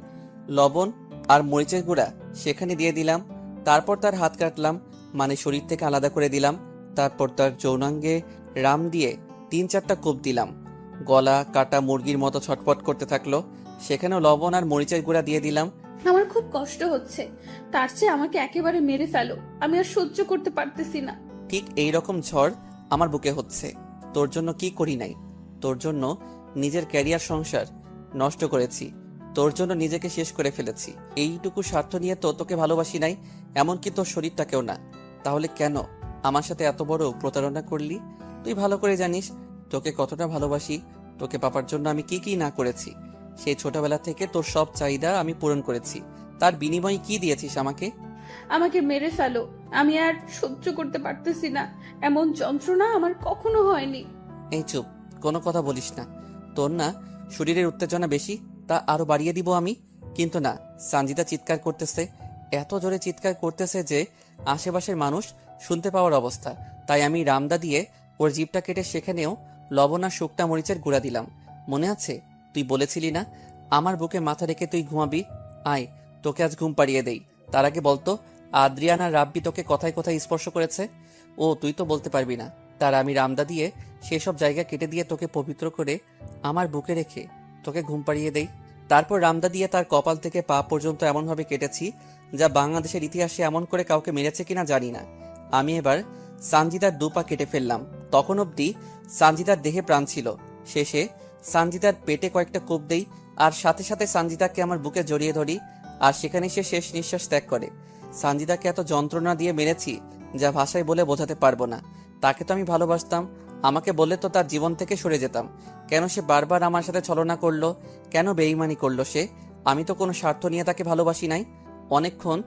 লবণ আর মরিচের গুঁড়া সেখানে দিয়ে দিলাম। তারপর তার হাত কাটলাম, মানে শরীর থেকে আলাদা করে দিলাম। তারপর তার যৌনাঙ্গে রাম দিয়ে 3-4টা কোপ দিলাম। গলা কাটা মুরগির মতো ছটফট করতে থাকলো। সেখানেও লবণ আর মরিচের গুঁড়া দিয়ে দিলাম। আমার খুব কষ্ট হচ্ছে, তার চেয়ে আমাকে একেবারে মেরে ফেলো, আমি আর সহ্য করতে পারতেছি না। ঠিক এই রকম ঝড় আমার বুকে হচ্ছে। তোর জন্য কি করি নাই? তোর জন্য নিজের ক্যারিয়ার, সংসার নষ্ট করেছি। তোর জন্য নিজেকে শেষ করে ফেলেছি। এইটুকু স্বার্থ নিয়ে তো তোকে ভালোবাসি নাই, এমনকি তোর শরীরটাকেও না। তাহলে কেন আমার সাথে এত বড় প্রতারণা করলি? তুই ভালো করে জানিস তোকে কতটা ভালোবাসি। তোকে পাবার জন্য আমি কি কি না করেছি। সেই ছোটবেলা থেকে তোর সব চাহিদা আমি পূরণ করেছি। তার বিনিময়ে কি দিয়েছিস আমাকে? আমাকে মেরে ফেলো, আমি আর সহ্য করতে পারতেছি না। এমন যন্ত্রণা আমার কখনো হয়নি। এই চুপ, কোনো কথা বলিস না। তোর না শরীরের উত্তেজনা বেশি, তা আরো বাড়িয়ে দিব আমি। কিন্তু না, সানজিদা চিৎকার করতেছে, এত জোরে চিৎকার করতেছে যে আশেপাশের মানুষ শুনতে পাওয়ার অবস্থা। তাই আমি রামদা দিয়ে ওর জিভটা কেটে সেখানেও লবণ আর শুকনা মরিচের গুঁড়া দিলাম। মনে আছে তুই বলেছিলি না আমার বুকে মাথা রেখে তুই ঘুমাবি? আয়, তোকে আজ ঘুম পাড়িয়ে দেই। তার আগে বলতো, আদ্রিয়ান আর রাব্বি তোকে কথায় কথায় স্পর্শ করেছে? ও তুই তো বলতে পারবি না। তার আমি রামদা দিয়ে সেসব জায়গা কেটে দিয়ে তোকে পবিত্র করে আমার বুকে রেখে তোকে ঘুম পাড়িয়ে দেই। তারপর রামদা দিয়ে তার কপাল থেকে পা পর্যন্ত এমনভাবে কেটেছি যা বাংলাদেশের ইতিহাসে এমন করে কাউকে মেরেছে কিনা জানি না। আমি এবার সানজিদার দুপা কেটে ফেললাম। তখন অবধি সানজিদার দেহে প্রাণ ছিল। শেষে সানজিদার পেটে কয়েকটা কোপ দেই, আর সাথে সাথে সানজিদাকে আমার বুকে জড়িয়ে ধরি, আর সেখানেই সে শেষ নিঃশ্বাস ত্যাগ করে। সানজিদাকে এত যন্ত্রণা দিয়ে মেরেছি যা ভাষায় বলে বোঝাতে পারবো না। তাকে তো আমি ভালোবাসতাম, আমাকে বললে তো তার জীবন থেকে সরে যেতাম। কেন সে বারবার আমার সাথে ছলনা করলো? কেন বেইমানি করলো সে? আমি তো কোনো স্বার্থ নিয়ে তাকে ভালোবাসি নাই। অনেকক্ষণ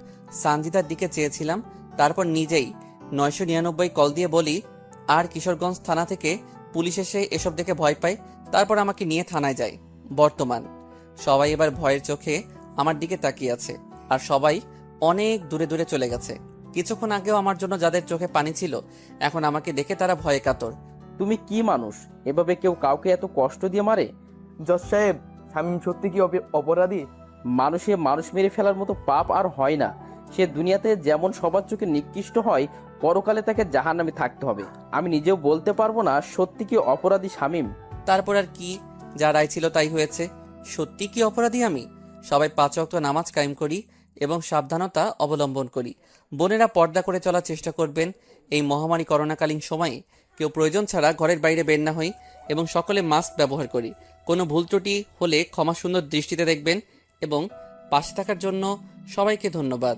সানজিদার দিকে চেয়েছিলাম, তারপর নিজেই 999 কল দিয়ে বলি, আর কিশোরগঞ্জ থানা থেকে পুলিশ এসে এসব দেখে ভয় পায়, তারপর আমাকে নিয়ে থানায় যায়। বর্তমান সবাই এবার ভয়ের চোখে আমার দিকে তাকিয়ে আছে, আর সবাই অনেক দূরে দূরে চলে গেছে। কিছুক্ষণ আগেও আমার জন্য যাদের চোখে পানি ছিল, এখন আমাকে দেখে তারা ভয়ে কাতর। তুমি কি মানুষ? এভাবে কেউ কাউকে এত কষ্ট দিয়ে মারে? জজ সাহেব, শামীম সত্যি কি অপরাধী? মানুষ মেরে ফেলার মতো পাপ আর হয় না। সে দুনিয়াতে যেমন সবার চোখে নিকৃষ্ট হয়, পরকালে তাকে জাহান্নামে থাকতে হবে। আমি নিজেও বলতে পারবো না সত্যি কি অপরাধী শামীম। তারপর আর কি, যা রায় ছিল তাই হয়েছে। সত্যি কি অপরাধী আমি? সবাই 5 ওয়াক্ত নামাজ কায়েম করি এবং সাবধানতা অবলম্বন করি। বোনেরা পর্দা করে চলার চেষ্টা করবেন। এই মহামারী করোনাকালীন সময়ে কেউ প্রয়োজন ছাড়া ঘরের বাইরে বের না হই, এবং সকলে মাস্ক ব্যবহার করি। কোনো ভুল ত্রুটি হলে ক্ষমা সুন্দর দৃষ্টিতে দেখবেন, এবং পাশে থাকার জন্য সবাইকে ধন্যবাদ।